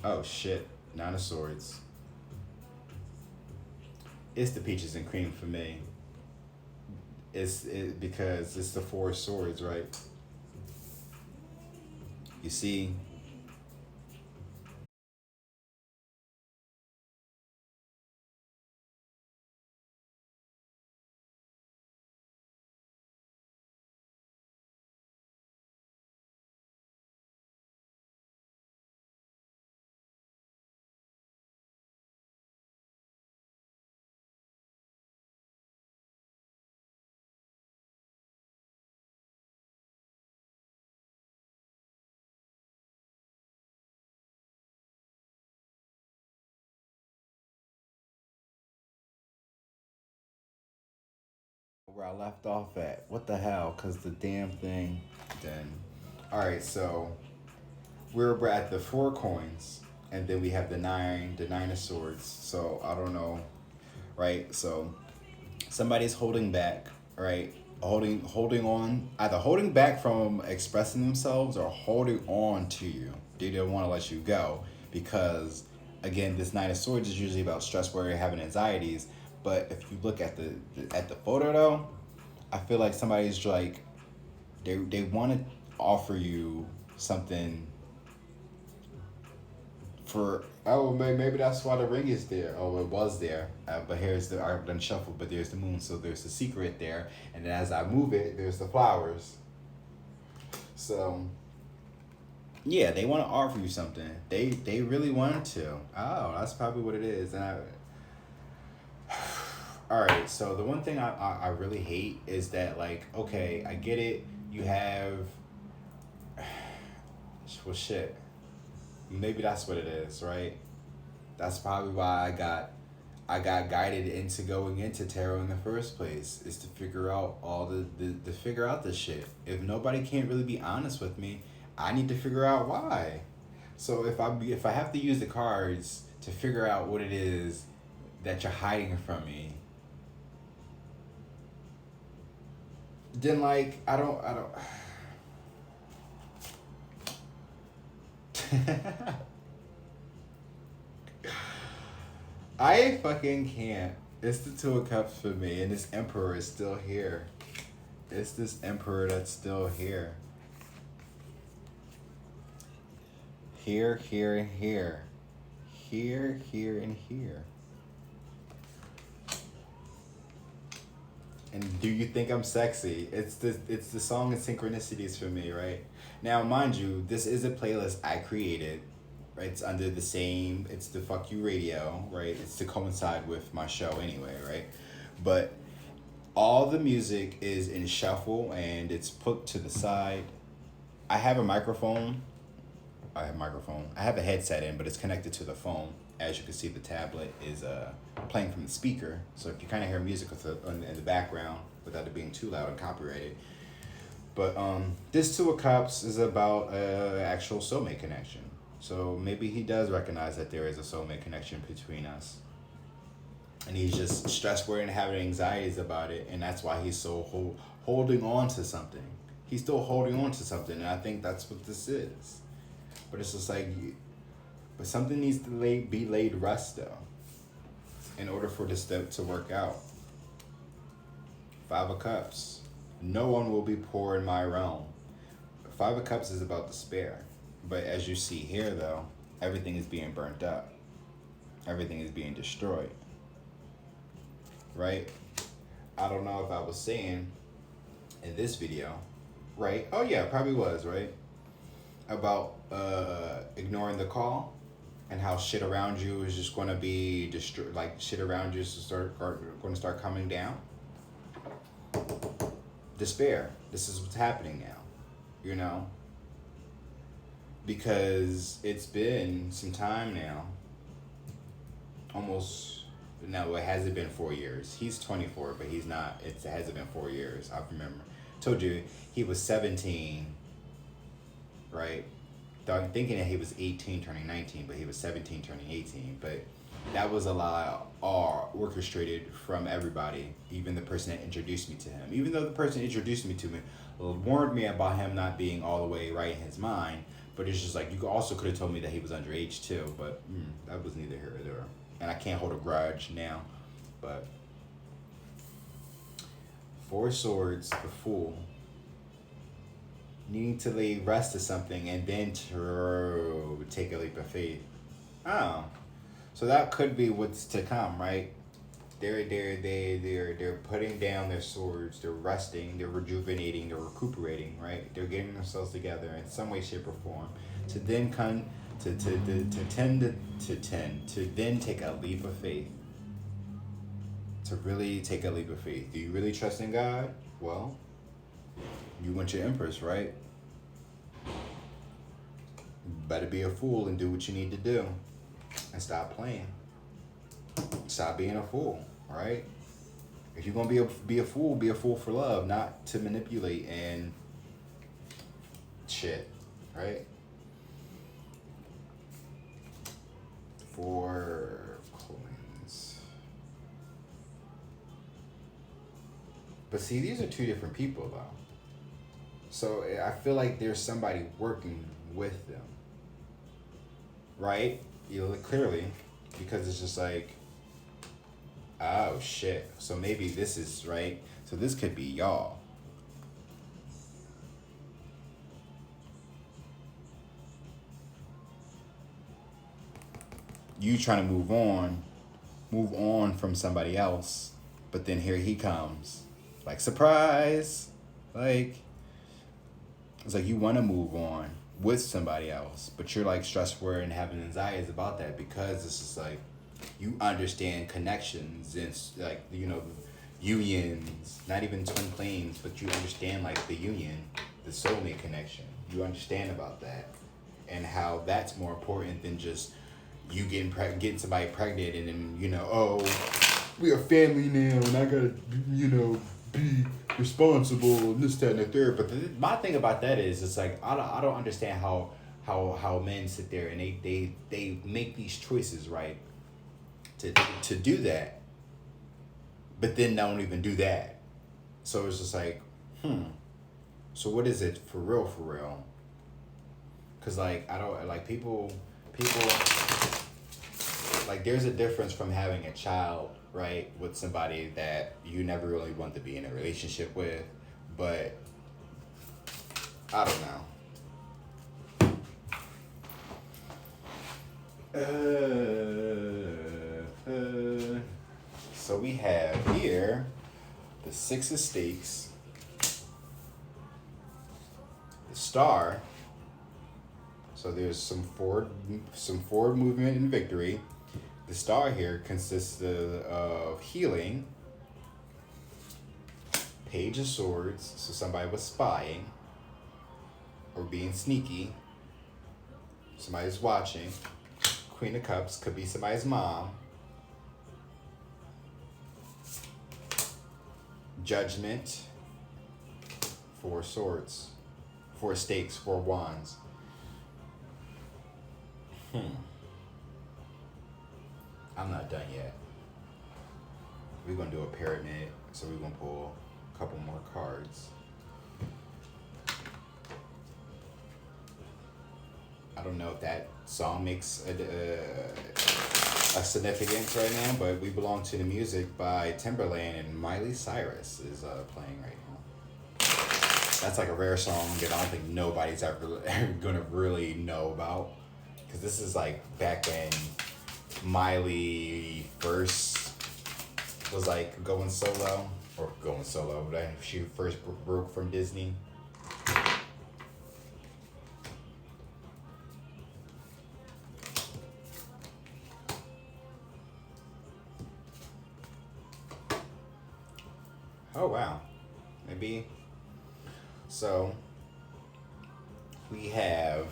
Oh shit, Nine of Swords. It's the peaches and cream for me. Because it's the Four of Swords, right? You see, where I left off at. What the hell? Cause the damn thing. Then, all right. So we're at the Four Coins, and then we have the Nine of Swords. So I don't know, right? So somebody's holding back, right? Holding on, either holding back from expressing themselves or holding on to you. They don't want to let you go because, again, this Nine of Swords is usually about stress, worry, having anxieties. But if you look at the photo though, I feel like somebody's like they want to offer you something for, oh, maybe that's why the ring is there. Oh, it was there, but here's the I've done shuffle, but there's the moon, so there's the secret there, and then as I move it, there's the flowers. So yeah, they want to offer you something. They really want to. Oh, that's probably what it is. And all right. So the one thing I really hate is that, like, okay, I get it. You have, well, shit. Maybe that's what it is, right? That's probably why I got guided into going into tarot in the first place, is to figure out all the figure out this shit. If nobody can't really be honest with me, I need to figure out why. So if I have to use the cards to figure out what it is that you're hiding from me, then like I don't I fucking can't. It's the Two of Cups for me, and this Emperor is still here. It's this Emperor that's still here. Here, here, and here. Here, here, and here. And do you think I'm sexy? It's the song and synchronicities for me, right? Now, mind you, this is a playlist I created. Right? It's under the same. It's the Fuck You Radio, right? It's to coincide with my show anyway, right? But All the music is in shuffle and it's put to the side. I have a microphone. I have a headset in, but it's connected to the phone. As you can see, the tablet is playing from the speaker. So if you kind of hear music in the background without it being too loud and copyrighted. But this Two of Cups is about actual soulmate connection. So maybe he does recognize that there is a soulmate connection between us. And he's just stressed, worried, and having anxieties about it. And that's why he's so holding on to something. He's still holding on to something. And I think that's what this is. But it's just like, but something needs to be laid rest though, in order for this to work out. Five of Cups. No one will be poor in my realm. Five of Cups is about despair. But as you see here though, everything is being burnt up. Everything is being destroyed. Right? I don't know if I was saying in this video, right? Oh yeah, probably was, right? About ignoring the call and how shit around you is just going to be destroyed. Like shit around you is going to start coming down. Despair. This is what's happening now, you know, because it's been some time now. No, it hasn't been 4 years. He's 24, but he's not. It hasn't been 4 years. I remember. Told you he was 17. Right? Thinking that he was 18 turning 19, but he was 17 turning 18. But that was a lie all orchestrated from everybody, even the person that introduced me to him. Even though the person introduced me to him warned me about him not being all the way right in his mind, but it's just like, you also could have told me that he was underage too, but that was neither here nor there. And I can't hold a grudge now, but Four of Swords, the Fool. Need to lay rest to something and then to take a leap of faith. Oh, so that could be what's to come, right? They're putting down their swords. They're resting. They're rejuvenating. They're recuperating, right? They're getting themselves together in some way, shape, or form to then come to then take a leap of faith. To really take a leap of faith. Do you really trust in God? Well, you want your Empress, right? Better be a fool and do what you need to do. And stop playing. Stop being a fool, right? If you're going to be a fool for love, not to manipulate and shit, right? For coins. But see, these are two different people though. So I feel like there's somebody working with them, right? Clearly, because it's just like, oh shit. So maybe this is right. So this could be y'all. You trying to move on from somebody else, but then here he comes, like surprise, like. It's like you want to move on with somebody else, but you're like stressed, worried, and having anxieties about that because it's just like you understand connections and like, you know, unions, not even twin flames, but you understand like the union, the soulmate connection. You understand about that and how that's more important than just you getting somebody pregnant and then, you know, oh, we are family now and I gotta, you know, be responsible and this, that, and the third. But my thing about that is, it's like I don't understand how men sit there and they make these choices, right, to do that, but then don't even do that. So it's just like, so what is it for real? Because like I don't like people like there's a difference from having a child, right, with somebody that you never really want to be in a relationship with, but I don't know. So we have here the Six of Stakes, the Star. So there's some forward movement and victory. The Star here consists of healing, Page of Swords, so somebody was spying or being sneaky. Somebody's watching. Queen of Cups could be somebody's mom. Judgment. Four swords. Four stakes, four wands. I'm not done yet. We're going to do a pyramid, so we're going to pull a couple more cards. I don't know if that song makes a significance right now, but We Belong to the Music by Timberland and Miley Cyrus is playing right now. That's like a rare song that I don't think nobody's ever going to really know about. Because this is like back when Miley first was like going solo, but she first broke from Disney. Oh wow, maybe. So we have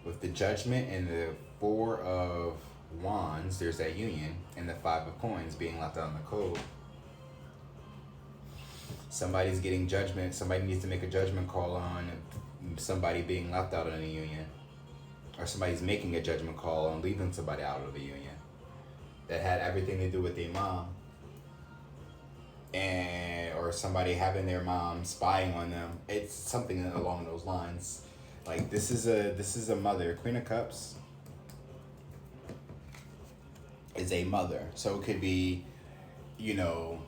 with the Judgment and the Four of Wands, there's that union, and the Five of Coins being left out in the cold. Somebody's getting judgment. Somebody needs to make a judgment call on somebody being left out of the union, or somebody's making a judgment call on leaving somebody out of the union that had everything to do with their mom. And or somebody having their mom spying on them. It's something along those lines. Like this is a mother. Queen of Cups is a mother. So it could be, you know,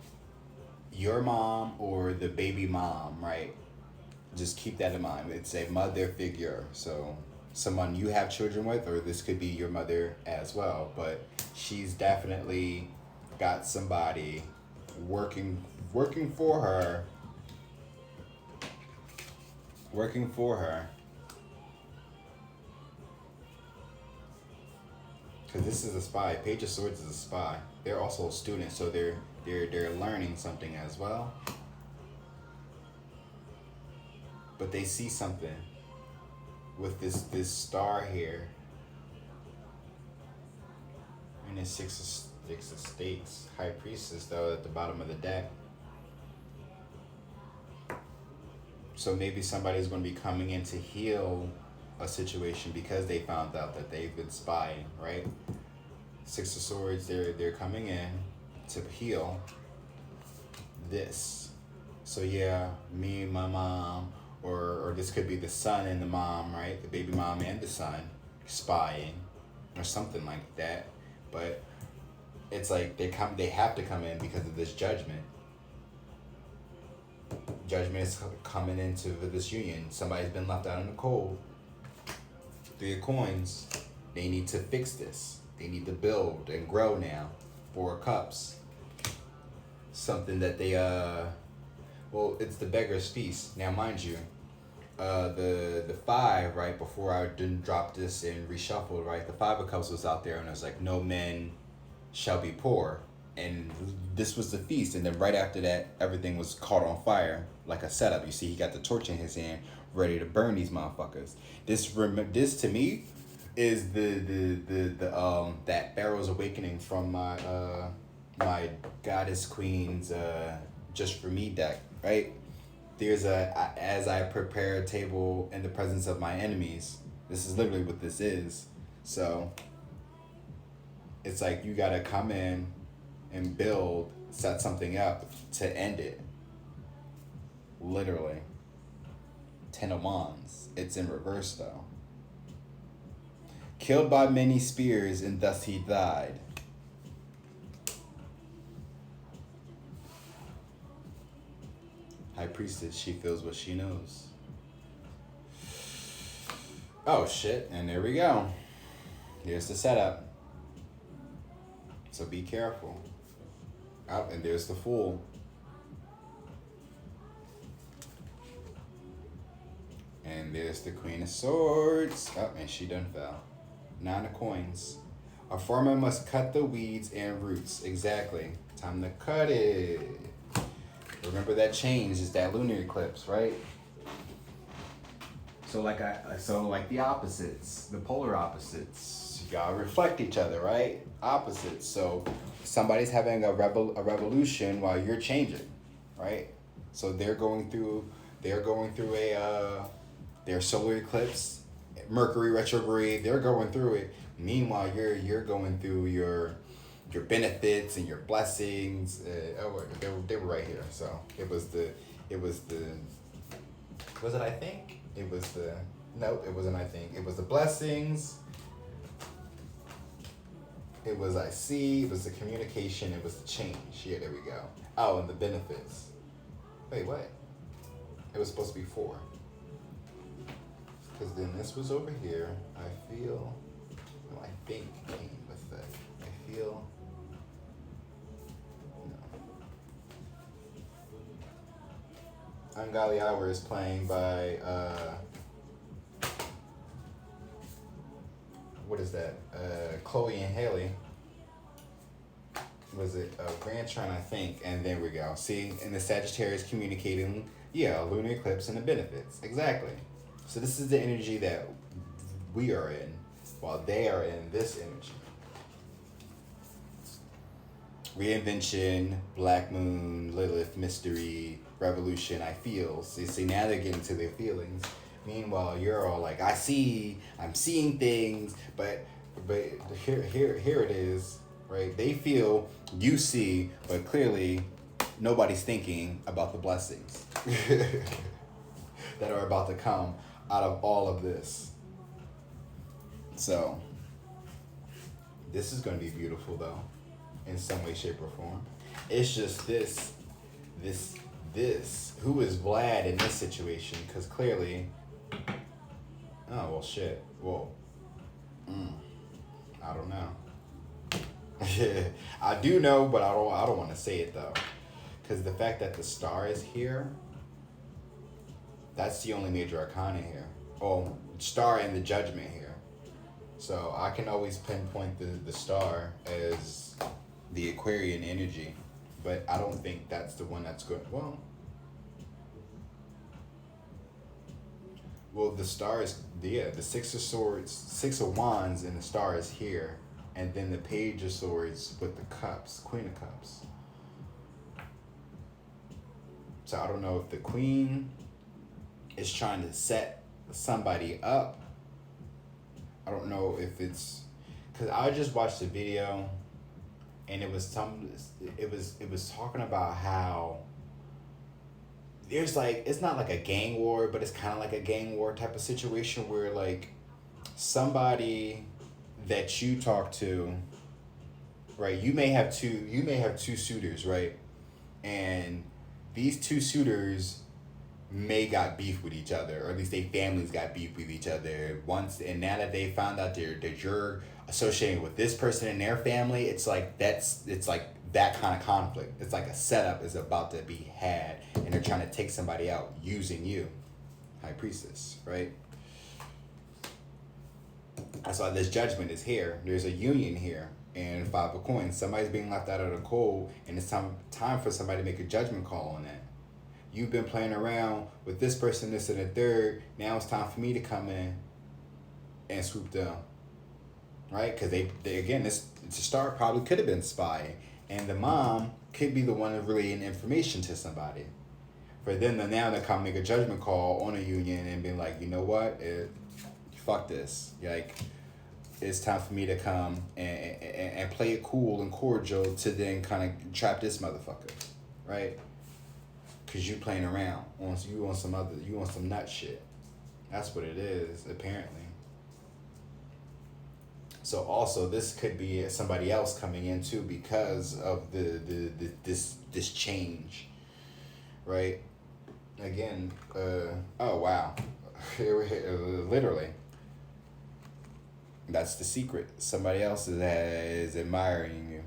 your mom or the baby mom, right? Just keep that in mind. It's a mother figure. So someone you have children with, or this could be your mother as well. But she's definitely got somebody working for her, because this is a spy. Page of Swords is a spy. They're also students, so they're learning something as well, but they see something with this star here, and it's six of stakes. High Priestess though at the bottom of the deck. So maybe somebody's going to be coming in to heal a situation because they found out that they've been spying, right? Six of Swords, they're coming in to heal this. So yeah, me, my mom, or this could be the son and the mom, right? The baby mom and the son spying or something like that. But it's like they have to come in because of this judgment. Judgment is coming into this union. Somebody's been left out in the cold. Three of Coins. They need to fix this. They need to build and grow now. Four of Cups. Something that they well, it's the beggar's feast. Now mind you, the five, right, before I didn't drop this and reshuffle, right, the Five of Cups was out there and it was like, no men shall be poor. And this was the feast, and then right after that, everything was caught on fire, like a setup. You see, he got the torch in his hand, ready to burn these motherfuckers. This to me is the that Pharaoh's Awakening from my my Goddess Queen's Just For Me deck, right? There's as I prepare a table in the presence of my enemies. This is literally what this is. So it's like you gotta come in and build, set something up to end it. Literally. 10 of Wands. It's in reverse though. Killed by many spears and thus he died. High Priestess, she feels what she knows. Oh shit, and there we go. Here's the setup. So be careful. Oh, and there's the Fool. And there's the Queen of Swords. Oh, and she done fell. 9 of Coins. A farmer must cut the weeds and roots. Exactly. Time to cut it. Remember that change is that lunar eclipse, right? So like the opposites, the polar opposites, you gotta reflect each other, right? Opposites. So somebody's having a revolution while you're changing, right? So they're going through a their solar eclipse, Mercury retrograde. They're going through it. Meanwhile, you're going through your benefits and your blessings. They were right here. So it was the was it I think it was the no it wasn't I think it was the blessings. It was I see. It was the communication. It was the change. Yeah, there we go. Oh, and the benefits. Wait, what? It was supposed to be 4. Because then this was over here. I feel. No, I think came with that. I feel. No. Ungodly Hour is playing by. What is that? Chloe and Haley. Was it Rant, I think? And there we go. See, and the Sagittarius communicating, yeah, a lunar eclipse and the benefits. Exactly. So this is the energy that we are in, while they are in this energy. Reinvention, Black Moon, Lilith, Mystery, Revolution, I feel. So see, now they're getting to their feelings. Meanwhile, you're all like, I'm seeing things, but here it is, right? They feel, you see, but clearly nobody's thinking about the blessings that are about to come out of all of this. So, this is going to be beautiful, though, in some way, shape, or form. It's just this. Who is Vlad in this situation? Because clearly, oh, well, shit. Well, I don't know. I do know, but I don't want to say it, though. Because the fact that the star is here, that's the only major arcana here. Oh, star and the judgment here. So I can always pinpoint the star as the Aquarian energy, but I don't think that's the one that's good. Well, the star is, the 6 of Swords, 6 of Wands, and the star is here. And then the Page of Swords with the cups, Queen of Cups. So I don't know if the Queen is trying to set somebody up. I don't know if it's, because I just watched the video and it was talking about how there's like, it's not like a gang war, but it's kind of like a gang war type of situation where like somebody that you talk to, right? You may have two suitors, right? And these two suitors may got beef with each other, or at least their families got beef with each other once. And now that they found out that you're associating with this person in their family, it's like that kind of conflict. It's like a setup is about to be had, and they're trying to take somebody out using you, High Priestess, right? That's why this judgment is here. There's a union here, and 5 of Coins. Somebody's being left out of the cold, and it's time for somebody to make a judgment call on that. You've been playing around with this person, this, and the third. Now it's time for me to come in and swoop down, right? Because they again, this star probably could have been spying, and the mom could be the one relaying information to somebody. For them to now to come make a judgment call on a union and be like, you know what, fuck this. Like, it's time for me to come and play it cool and cordial to then kind of trap this motherfucker, right? Because you playing around. You want some nut shit. That's what it is, apparently. So also, this could be somebody else coming in too because of this change, right? Again, oh wow, literally. That's the secret. Somebody else is admiring you.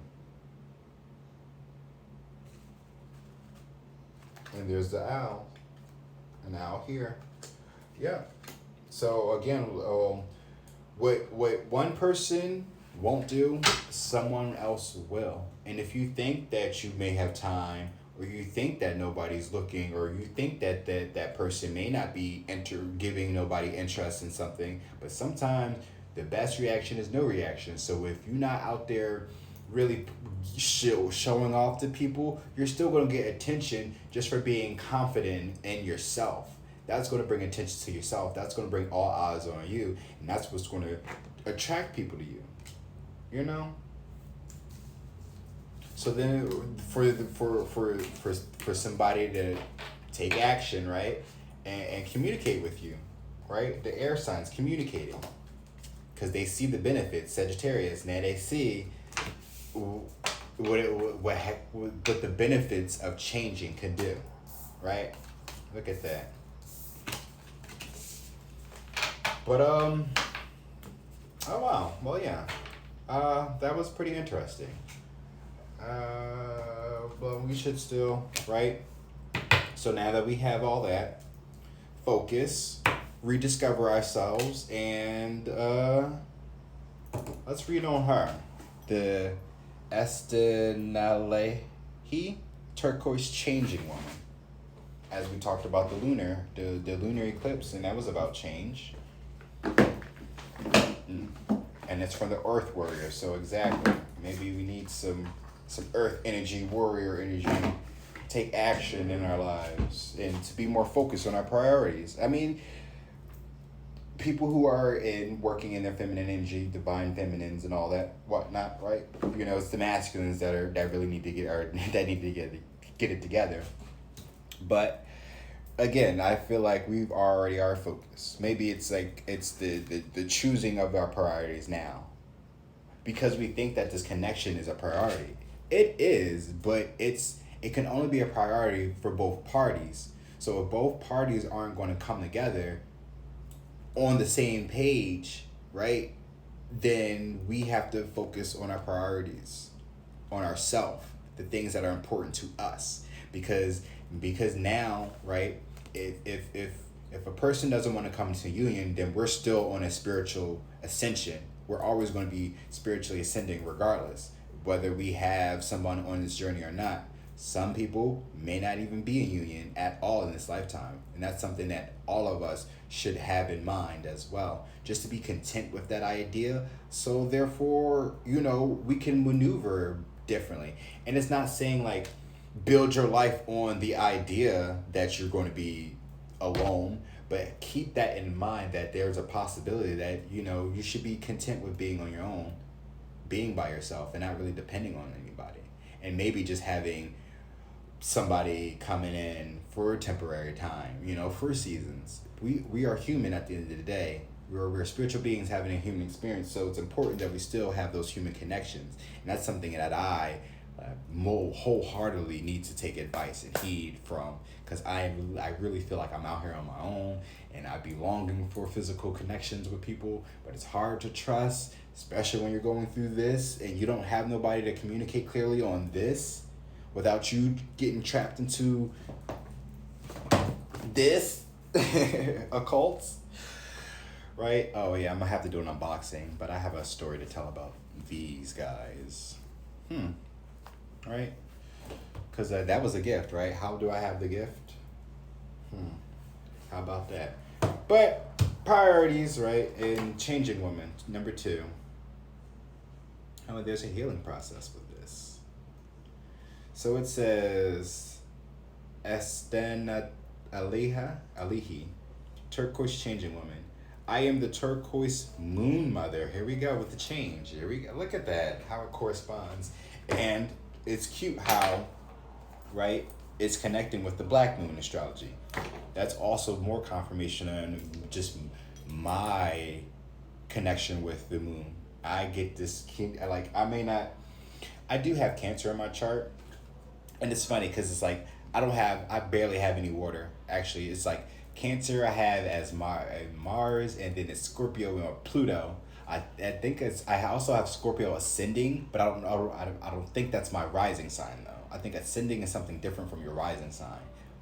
And there's the owl. An owl here. Yeah. So again, what one person won't do, someone else will. And if you think that you may have time or you think that nobody's looking, or you think that that person may not be giving nobody interest in something, but sometimes the best reaction is no reaction. So if you're not out there really showing off to people, you're still going to get attention just for being confident in yourself. That's going to bring attention to yourself. That's going to bring all eyes on you, and that's what's going to attract people to you. You know. So then, for somebody to take action, right, and communicate with you, right? The air signs communicating, because they see the benefits. Sagittarius, now they see what the benefits of changing can do, right? Look at that. But oh wow, well yeah, that was pretty interesting. But we should still, right? So now that we have all that, focus, rediscover ourselves, and let's read on her. The Estenalehi, turquoise changing woman. As we talked about the lunar eclipse, and that was about change. And it's from the Earth Warrior, so exactly. Maybe we need some Earth energy, warrior energy, take action in our lives, and to be more focused on our priorities. I mean, people who are working in their feminine energy, divine feminines and all that, whatnot, right? You know, it's the masculines that really need to get it together. But again, I feel like we've already our focus. Maybe it's like it's the choosing of our priorities now, because we think that this connection is a priority. It is, but it can only be a priority for both parties. So if both parties aren't going to come together on the same page, right, then we have to focus on our priorities, on ourselves, the things that are important to us. Because now, right, if a person doesn't want to come to union, then we're still on a spiritual ascension. We're always going to be spiritually ascending regardless, whether we have someone on this journey or not. Some people may not even be in union at all in this lifetime. And that's something that all of us should have in mind as well. Just to be content with that idea. So therefore, you know, we can maneuver differently. And it's not saying like build your life on the idea that you're going to be alone, but keep that in mind, that there's a possibility that, you know, you should be content with being on your own, being by yourself, and not really depending on anybody. And maybe just having somebody coming in for a temporary time, you know, for seasons. We are human at the end of the day. We're spiritual beings having a human experience, so it's important that we still have those human connections. And that's something that I wholeheartedly need to take advice and heed from, because I really feel like I'm out here on my own, and I be longing for physical connections with people, but it's hard to trust, especially when you're going through this and you don't have nobody to communicate clearly on this without you getting trapped into this occults, right? Oh yeah, I'm gonna have to do an unboxing, but I have a story to tell about these guys. Right? Because that was a gift, right? How do I have the gift? How about that? But priorities, right? And changing woman, number 2. There's a healing process with this. So it says, Esten Alihi, turquoise changing woman. I am the turquoise moon mother. Here we go with the change. Here we go. Look at that, how it corresponds. And it's cute how, right, it's connecting with the black moon astrology. That's also more confirmation on just my connection with the moon. I get this, like, I do have Cancer in my chart. And it's funny because it's like, I barely have any water. Actually, it's like Cancer I have as Mars, and then it's Scorpio and Pluto. I think I also have Scorpio ascending, but I don't think that's my rising sign though. I think ascending is something different from your rising sign.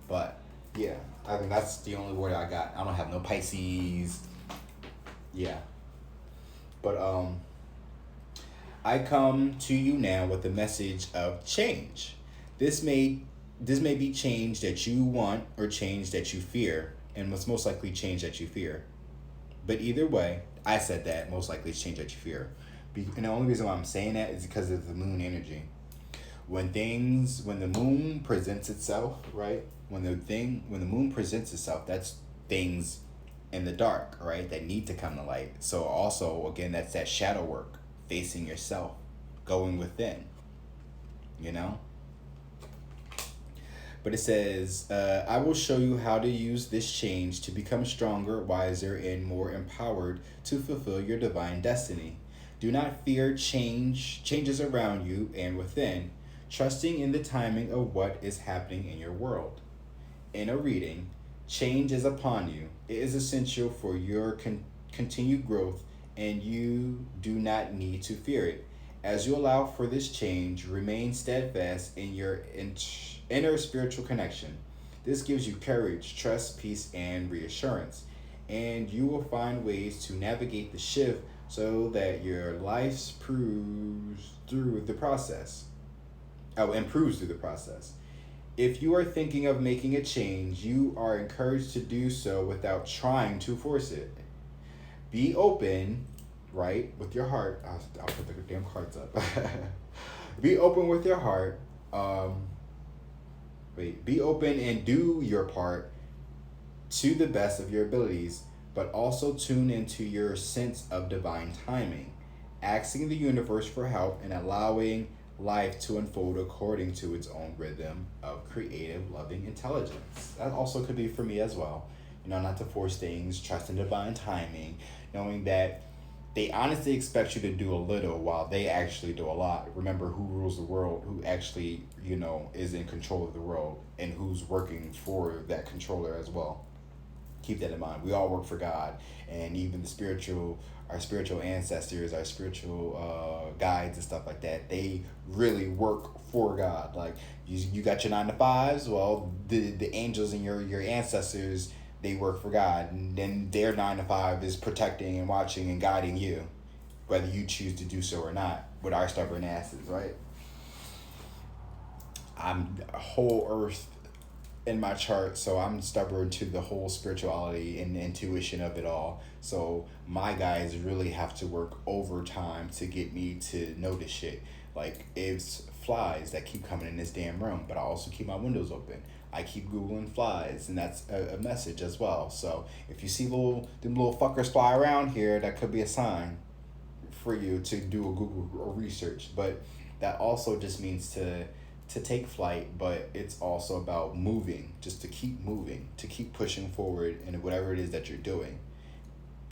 But yeah, I think that's the only word I got. I don't have no Pisces. Yeah. But I come to you now with the message of change. This may This may be change that you want or change that you fear, and most likely change that you fear. But either way, I said that most likely it's change that you fear. And the only reason why I'm saying that is because of the moon energy. When the moon presents itself, right? When the moon presents itself, that's things in the dark, right? That need to come to light. So also, again, that's that shadow work, facing yourself, going within, you know? But it says, I will show you how to use this change to become stronger, wiser, and more empowered to fulfill your divine destiny. Do not fear changes around you and within, trusting in the timing of what is happening in your world. In a reading, change is upon you. It is essential for your continued growth, and you do not need to fear it. As you allow for this change, remain steadfast in your inner spiritual connection. This gives you courage, trust, peace, and reassurance. And you will find ways to navigate the shift so that your life proves through the process. Oh, improves through the process. If you are thinking of making a change, you are encouraged to do so without trying to force it. Be open, right, with your heart. I'll put the damn cards up. Be open with your heart. Be open and do your part to the best of your abilities, but also tune into your sense of divine timing, asking the universe for help and allowing life to unfold according to its own rhythm of creative, loving intelligence. That also could be for me as well. Not to force things, trust in divine timing, knowing that they honestly expect you to do a little while they actually do a lot. Remember who rules the world, who actually, is in control of the world, and who's working for that controller as well. Keep that in mind. We all work for God, and even our spiritual ancestors, our spiritual guides and stuff like that, they really work for God. Like you got your 9 to 5s. Well, the angels and your ancestors, they work for God, and then their 9 to 5 is protecting and watching and guiding you, whether you choose to do so or not. With our stubborn asses, right? I'm whole earth in my chart, so I'm stubborn to the whole spirituality and the intuition of it all. So my guys really have to work overtime to get me to notice shit. Like it's flies that keep coming in this damn room, but I also keep my windows open. I keep Googling flies, and that's a message as well. So if you see them little fuckers fly around here, that could be a sign for you to do a Google or research. But that also just means to take flight, but it's also about moving, just to keep moving, to keep pushing forward in whatever it is that you're doing.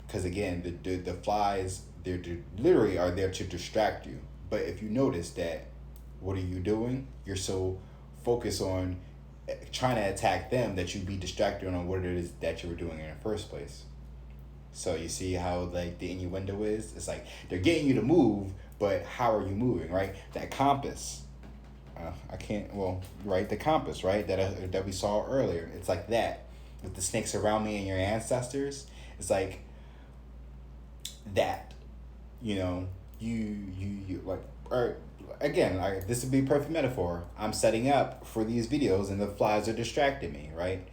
Because again, the flies, they literally are there to distract you. But if you notice that, what are you doing? You're so focused on trying to attack them that you be distracted on what it is that you were doing in the first place. So you see how like the innuendo is? It's like they're getting you to move, but how are you moving, right? That compass. The compass, right? That we saw earlier. It's like that. With the snakes around me and your ancestors, it's like that. You like, or again, this would be a perfect metaphor. I'm setting up for these videos and the flies are distracting me, right?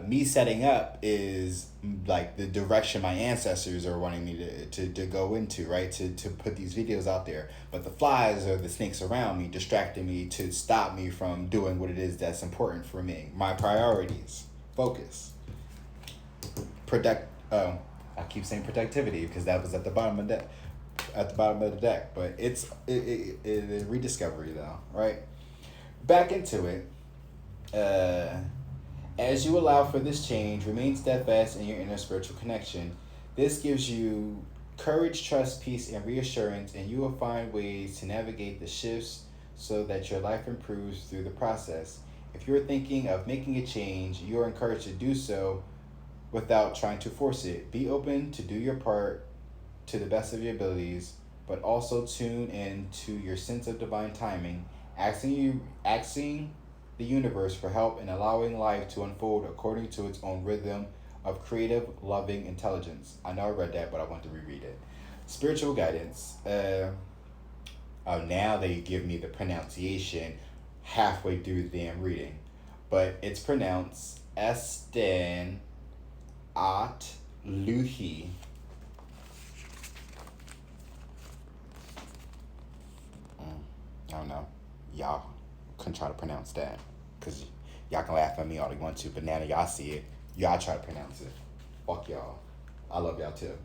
Me setting up is like the direction my ancestors are wanting me to go into, right? To put these videos out there. But the flies or the snakes around me distracting me to stop me from doing what it is that's important for me. My priorities. Focus. I keep saying productivity because that was at the bottom of the deck. But it's a rediscovery though, right? Back into it. As you allow for this change, remain steadfast in your inner spiritual connection. This gives you courage, trust, peace, and reassurance, and you will find ways to navigate the shifts so that your life improves through the process. If you're thinking of making a change, you are encouraged to do so without trying to force it. Be open to do your part to the best of your abilities, but also tune in to your sense of divine timing, asking the universe for help and allowing life to unfold according to its own rhythm of creative, loving intelligence. I know I read that, but I want to reread it. Spiritual guidance. Now they give me the pronunciation. halfway through the damn reading, but it's pronounced Esten At Luhi. I don't know. Y'all can try to pronounce that because y'all can laugh at me all you want to, but now that y'all see it, y'all try to pronounce it. Fuck y'all. I love y'all too.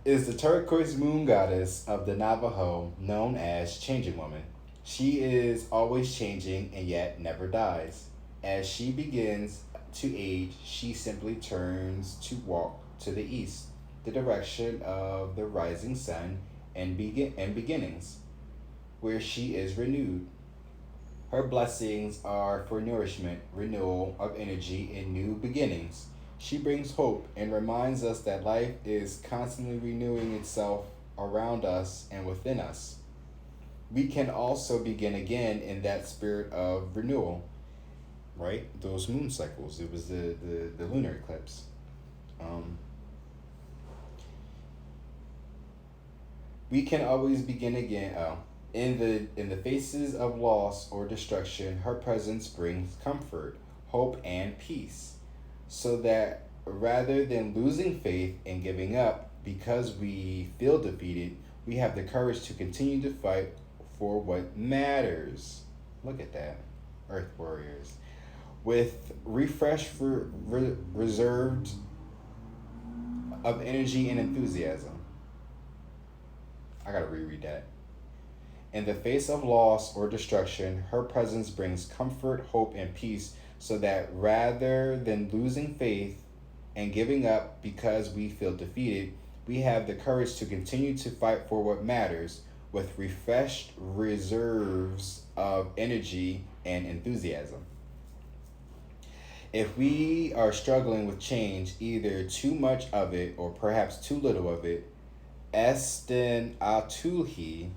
Is the turquoise moon goddess of the Navajo known as Changing Woman. She is always changing and yet never dies. As she begins to age, she simply turns to walk to the east, the direction of the rising sun and beginnings, where she is renewed. Her blessings are for nourishment, renewal of energy, and new beginnings. She brings hope and reminds us that life is constantly renewing itself around us and within us. We can also begin again in that spirit of renewal, right? Those moon cycles. It was the lunar eclipse. We can always begin again. In the faces of loss or destruction, her presence brings comfort, hope, and peace. So that rather than losing faith and giving up because we feel defeated, we have the courage to continue to fight for what matters. Look at that, Earth Warriors. With refreshed, reserved of energy and enthusiasm. I gotta reread that. In the face of loss or destruction, her presence brings comfort, hope, and peace, so that rather than losing faith and giving up because we feel defeated, we have the courage to continue to fight for what matters with refreshed reserves of energy and enthusiasm. If we are struggling with change, either too much of it or perhaps too little of it, Esten Atulhi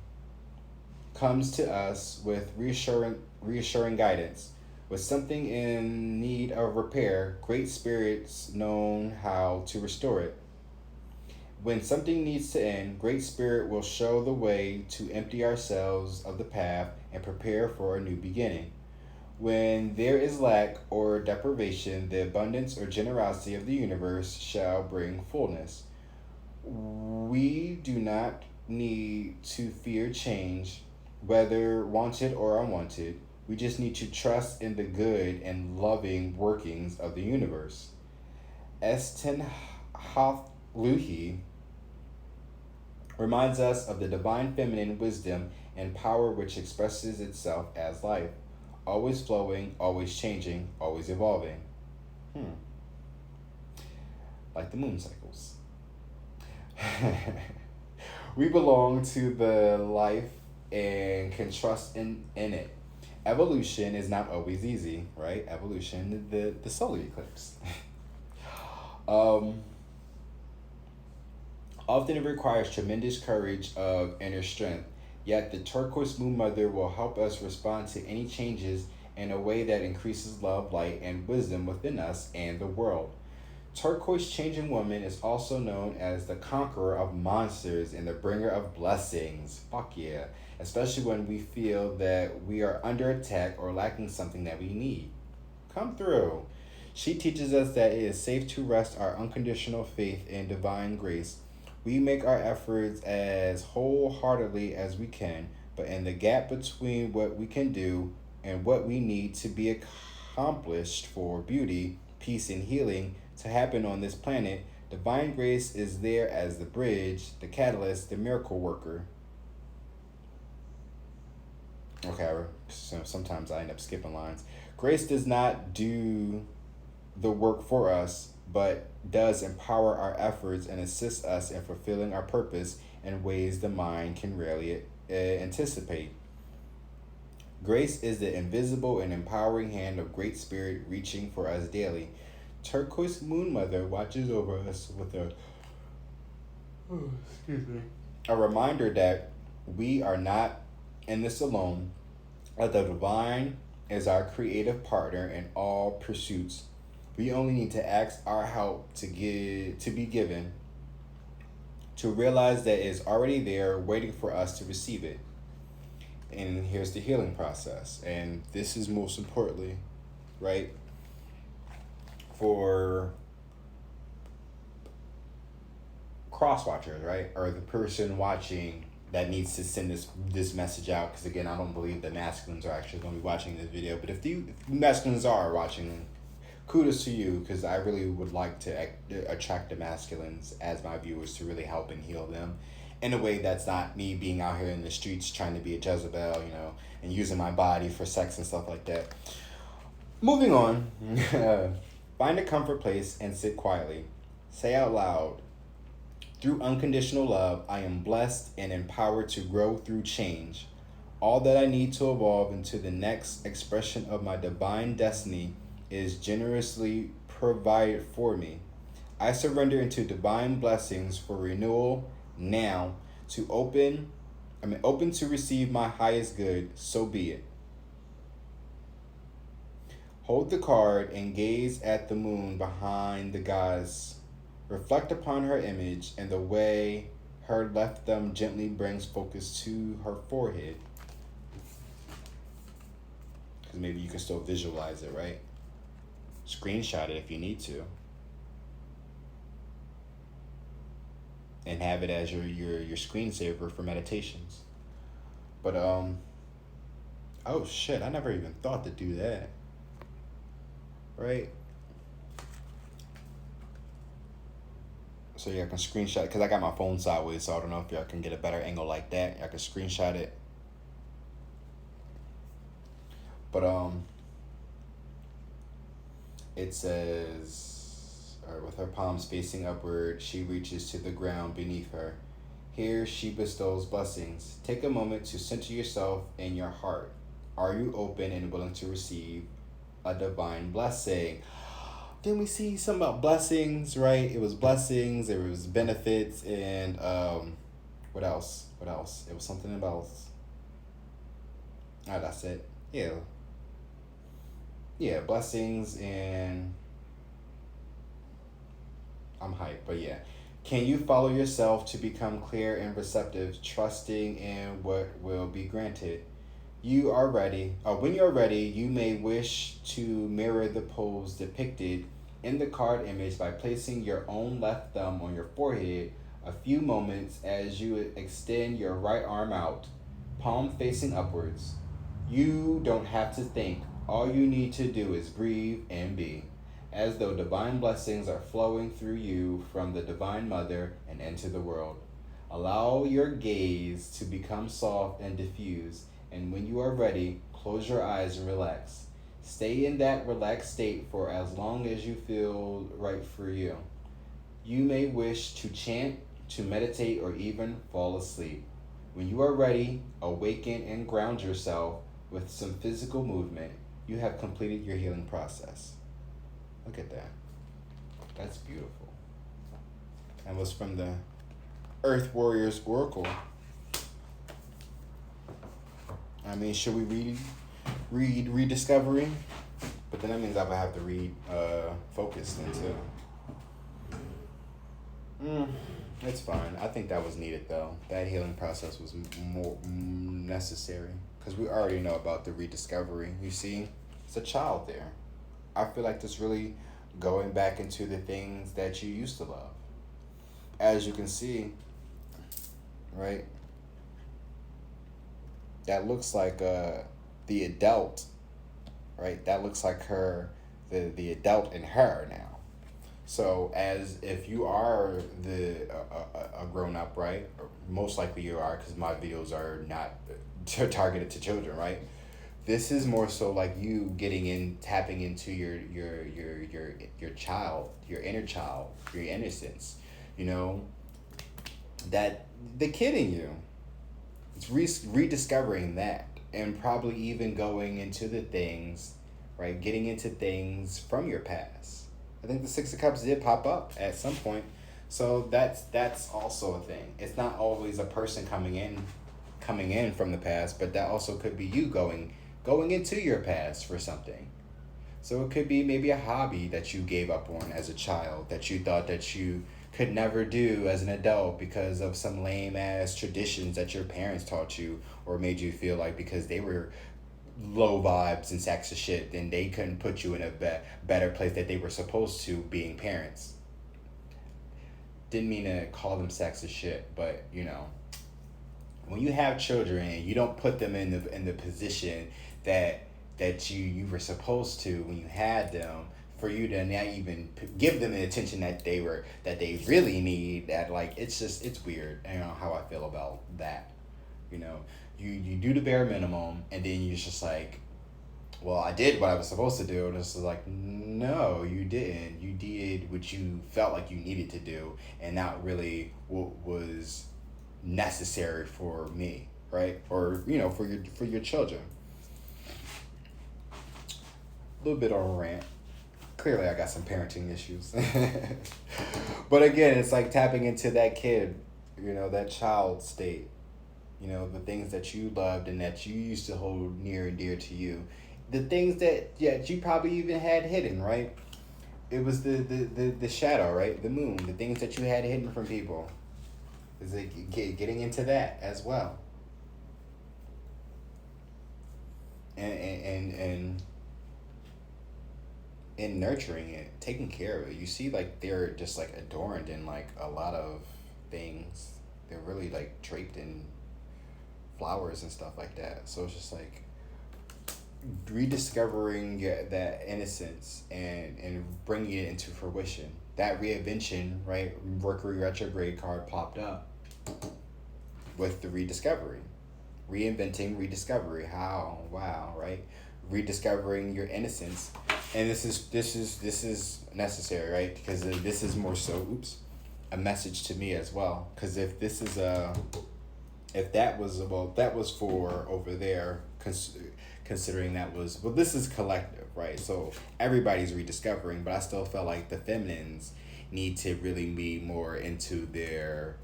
comes to us with reassuring guidance. With something in need of repair, great spirits know how to restore it. When something needs to end, Great Spirit will show the way to empty ourselves of the path and prepare for a new beginning. When there is lack or deprivation, the abundance or generosity of the universe shall bring fullness. We do not need to fear change, whether wanted or unwanted. We just need to trust in the good and loving workings of the universe. Esten Luhi reminds us of the divine feminine wisdom and power which expresses itself as life, always flowing, always changing, always evolving. Like the moon cycles. We belong to the life and can trust in it. Evolution is not always easy, right? Evolution, the solar eclipse. Often it requires tremendous courage of inner strength, yet the turquoise moon mother will help us respond to any changes in a way that increases love, light, and wisdom within us and the world. Turquoise changing woman is also known as the conqueror of monsters and the bringer of blessings. Fuck yeah. Especially when we feel that we are under attack or lacking something that we need. Come through. She teaches us that it is safe to rest our unconditional faith in divine grace. We make our efforts as wholeheartedly as we can, but in the gap between what we can do and what we need to be accomplished for beauty, peace, and healing to happen on this planet, divine grace is there as the bridge, the catalyst, the miracle worker. Okay, so sometimes I end up skipping lines. Grace does not do the work for us, but does empower our efforts and assist us in fulfilling our purpose in ways the mind can rarely anticipate. Grace is the invisible and empowering hand of Great Spirit reaching for us daily. Turquoise Moon Mother watches over us with a reminder that we are not in this alone, that the divine is our creative partner in all pursuits. We only need to ask our help to be given, to realize that it is already there waiting for us to receive it. And here's the healing process. And this is most importantly, right, for cross watchers, right, or the person watching that needs to send this message out. Because again, I don't believe the masculines are actually going to be watching this video. But if the masculines are watching, kudos to you, because I really would like to attract the masculines as my viewers to really help and heal them in a way that's not me being out here in the streets trying to be a Jezebel, and using my body for sex and stuff like that. Moving on, find a comfort place and sit quietly. Say out loud, through unconditional love, I am blessed and empowered to grow through change. All that I need to evolve into the next expression of my divine destiny is generously provided for me. I surrender into divine blessings for renewal now open to receive my highest good, so be it. Hold the card and gaze at the moon behind the goddess. Reflect upon her image and the way her left thumb gently brings focus to her forehead. Because maybe you can still visualize it, right? Screenshot it if you need to. And have it as your screensaver for meditations. But oh shit, I never even thought to do that. Right? So y'all can screenshot, because I got my phone sideways, so I don't know if y'all can get a better angle like that. Y'all can screenshot it. But it says, with her palms facing upward, she reaches to the ground beneath her. Here she bestows blessings. Take a moment to center yourself in your heart. Are you open and willing to receive a divine blessing? Then we see something about blessings, right? It was blessings, there was benefits, and what else? It was something about, that's it. Yeah, blessings, and I'm hyped, but yeah. Can you follow yourself to become clear and receptive, trusting in what will be granted? You are ready. When you're ready, you may wish to mirror the pose depicted in the card image by placing your own left thumb on your forehead a few moments as you extend your right arm out, palm facing upwards. You don't have to think. All you need to do is breathe and be, as though divine blessings are flowing through you from the Divine Mother and into the world. Allow your gaze to become soft and diffuse, and when you are ready, close your eyes and relax. Stay in that relaxed state for as long as you feel right for you. You may wish to chant, to meditate, or even fall asleep. When you are ready, awaken and ground yourself with some physical movement. You have completed your healing process. Look at that. That's beautiful. That was from the Earth Warriors Oracle. I mean, should we read Rediscovery? But then that means I would have to read Focus then too. It's fine. I think that was needed though. That healing process was more necessary, because we already know about the rediscovery. You see, it's a child there. I feel like this really going back into the things that you used to love. As you can see, right? That looks like the adult, right? That looks like her, the adult in her now. So as if you are a grown up, right? Or most likely you are, because my videos are not targeted to children, right? This is more so like you tapping into your child, your inner child, your innocence, that the kid in you. It's rediscovering that, and probably even going into the things, right? Getting into things from your past. I think the Six of Cups did pop up at some point. So that's also a thing. It's not always a person coming in from the past, but that also could be you going into your past for something. So it could be maybe a hobby that you gave up on as a child, that you thought that you could never do as an adult because of some lame ass traditions that your parents taught you or made you feel like because they were low vibes and sacks of shit, then they couldn't put you in a better place that they were supposed to being parents. Didn't mean to call them sacks of shit, but when you have children, you don't put them in the position that you were supposed to when you had them, for you to now even give them the attention that they really need. That, like, it's weird. How I feel about that. You do the bare minimum, and then you're just like, well, I did what I was supposed to do, and it's like, no, you didn't. You did what you felt like you needed to do, and not really what was necessary for me, right? Or for your children. A little bit on a rant. Clearly, I got some parenting issues, but again, it's like tapping into that kid, that child state. The things that you loved and that you used to hold near and dear to you. The things that you probably even had hidden, right? It was the shadow, right? The moon, the things that you had hidden from people. Is it getting into that as well? And nurturing it, taking care of it. You see, like, they're just like adorned in like a lot of things. They're really like draped in flowers and stuff like that. So it's just like rediscovering that innocence and bringing it into fruition. That reinvention, right? Mercury retrograde card popped up with the rediscovery, reinventing, rediscovery. How? Wow, right? Rediscovering your innocence, and this is necessary, right? Because this is more so, a message to me as well. Because if that was for over there, considering that was, this is collective, right? So everybody's rediscovering, but I still felt like the feminines need to really be more into their.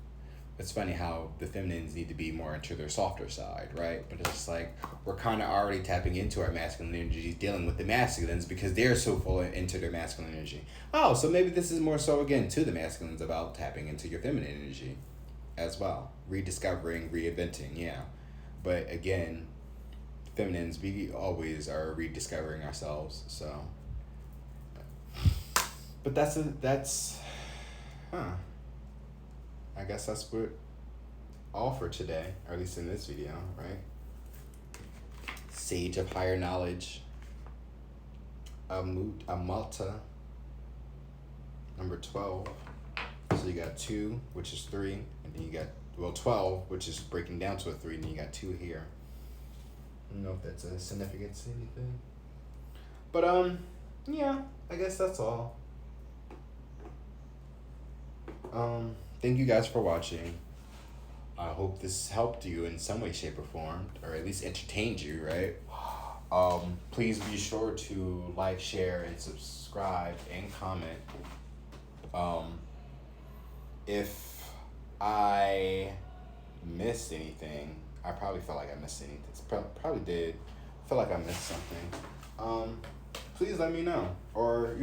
It's funny how the feminines need to be more into their softer side, right? But it's just like we're kind of already tapping into our masculine energies, dealing with the masculines because they're so full into their masculine energy. Oh, so maybe this is more so again to the masculines about tapping into your feminine energy as well. Rediscovering, reinventing, yeah. But again, feminines, we always are rediscovering ourselves, so. But I guess that's what all for today, or at least in this video, right? Sage of higher knowledge, Malta, number 12. So you got 2, which is 3, and then you got 12, which is breaking down to a 3, and then you got 2 here. I don't know if that's a significance or anything, but yeah, I guess that's all. Thank you guys for watching. I hope this helped you in some way, shape, or form, or at least entertained you, right? Please be sure to like, share, and subscribe, and comment. If I missed anything, I probably felt like I missed anything. Probably did. Feel like I missed something. Please let me know, or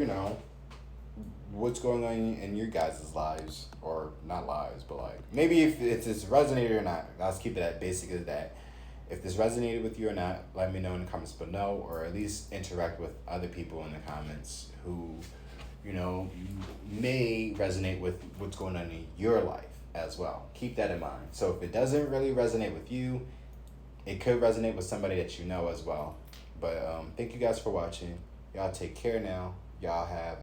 what's going on in your guys' lives, or not lives, but like maybe if it's resonated or not. Let's keep it at basic as that. If this resonated with you or not, let me know in the comments below, or at least interact with other people in the comments who may resonate with what's going on in your life as well. Keep that in mind. So if it doesn't really resonate with you, it could resonate with somebody that you know as well. But thank you guys for watching. Y'all take care now. Y'all have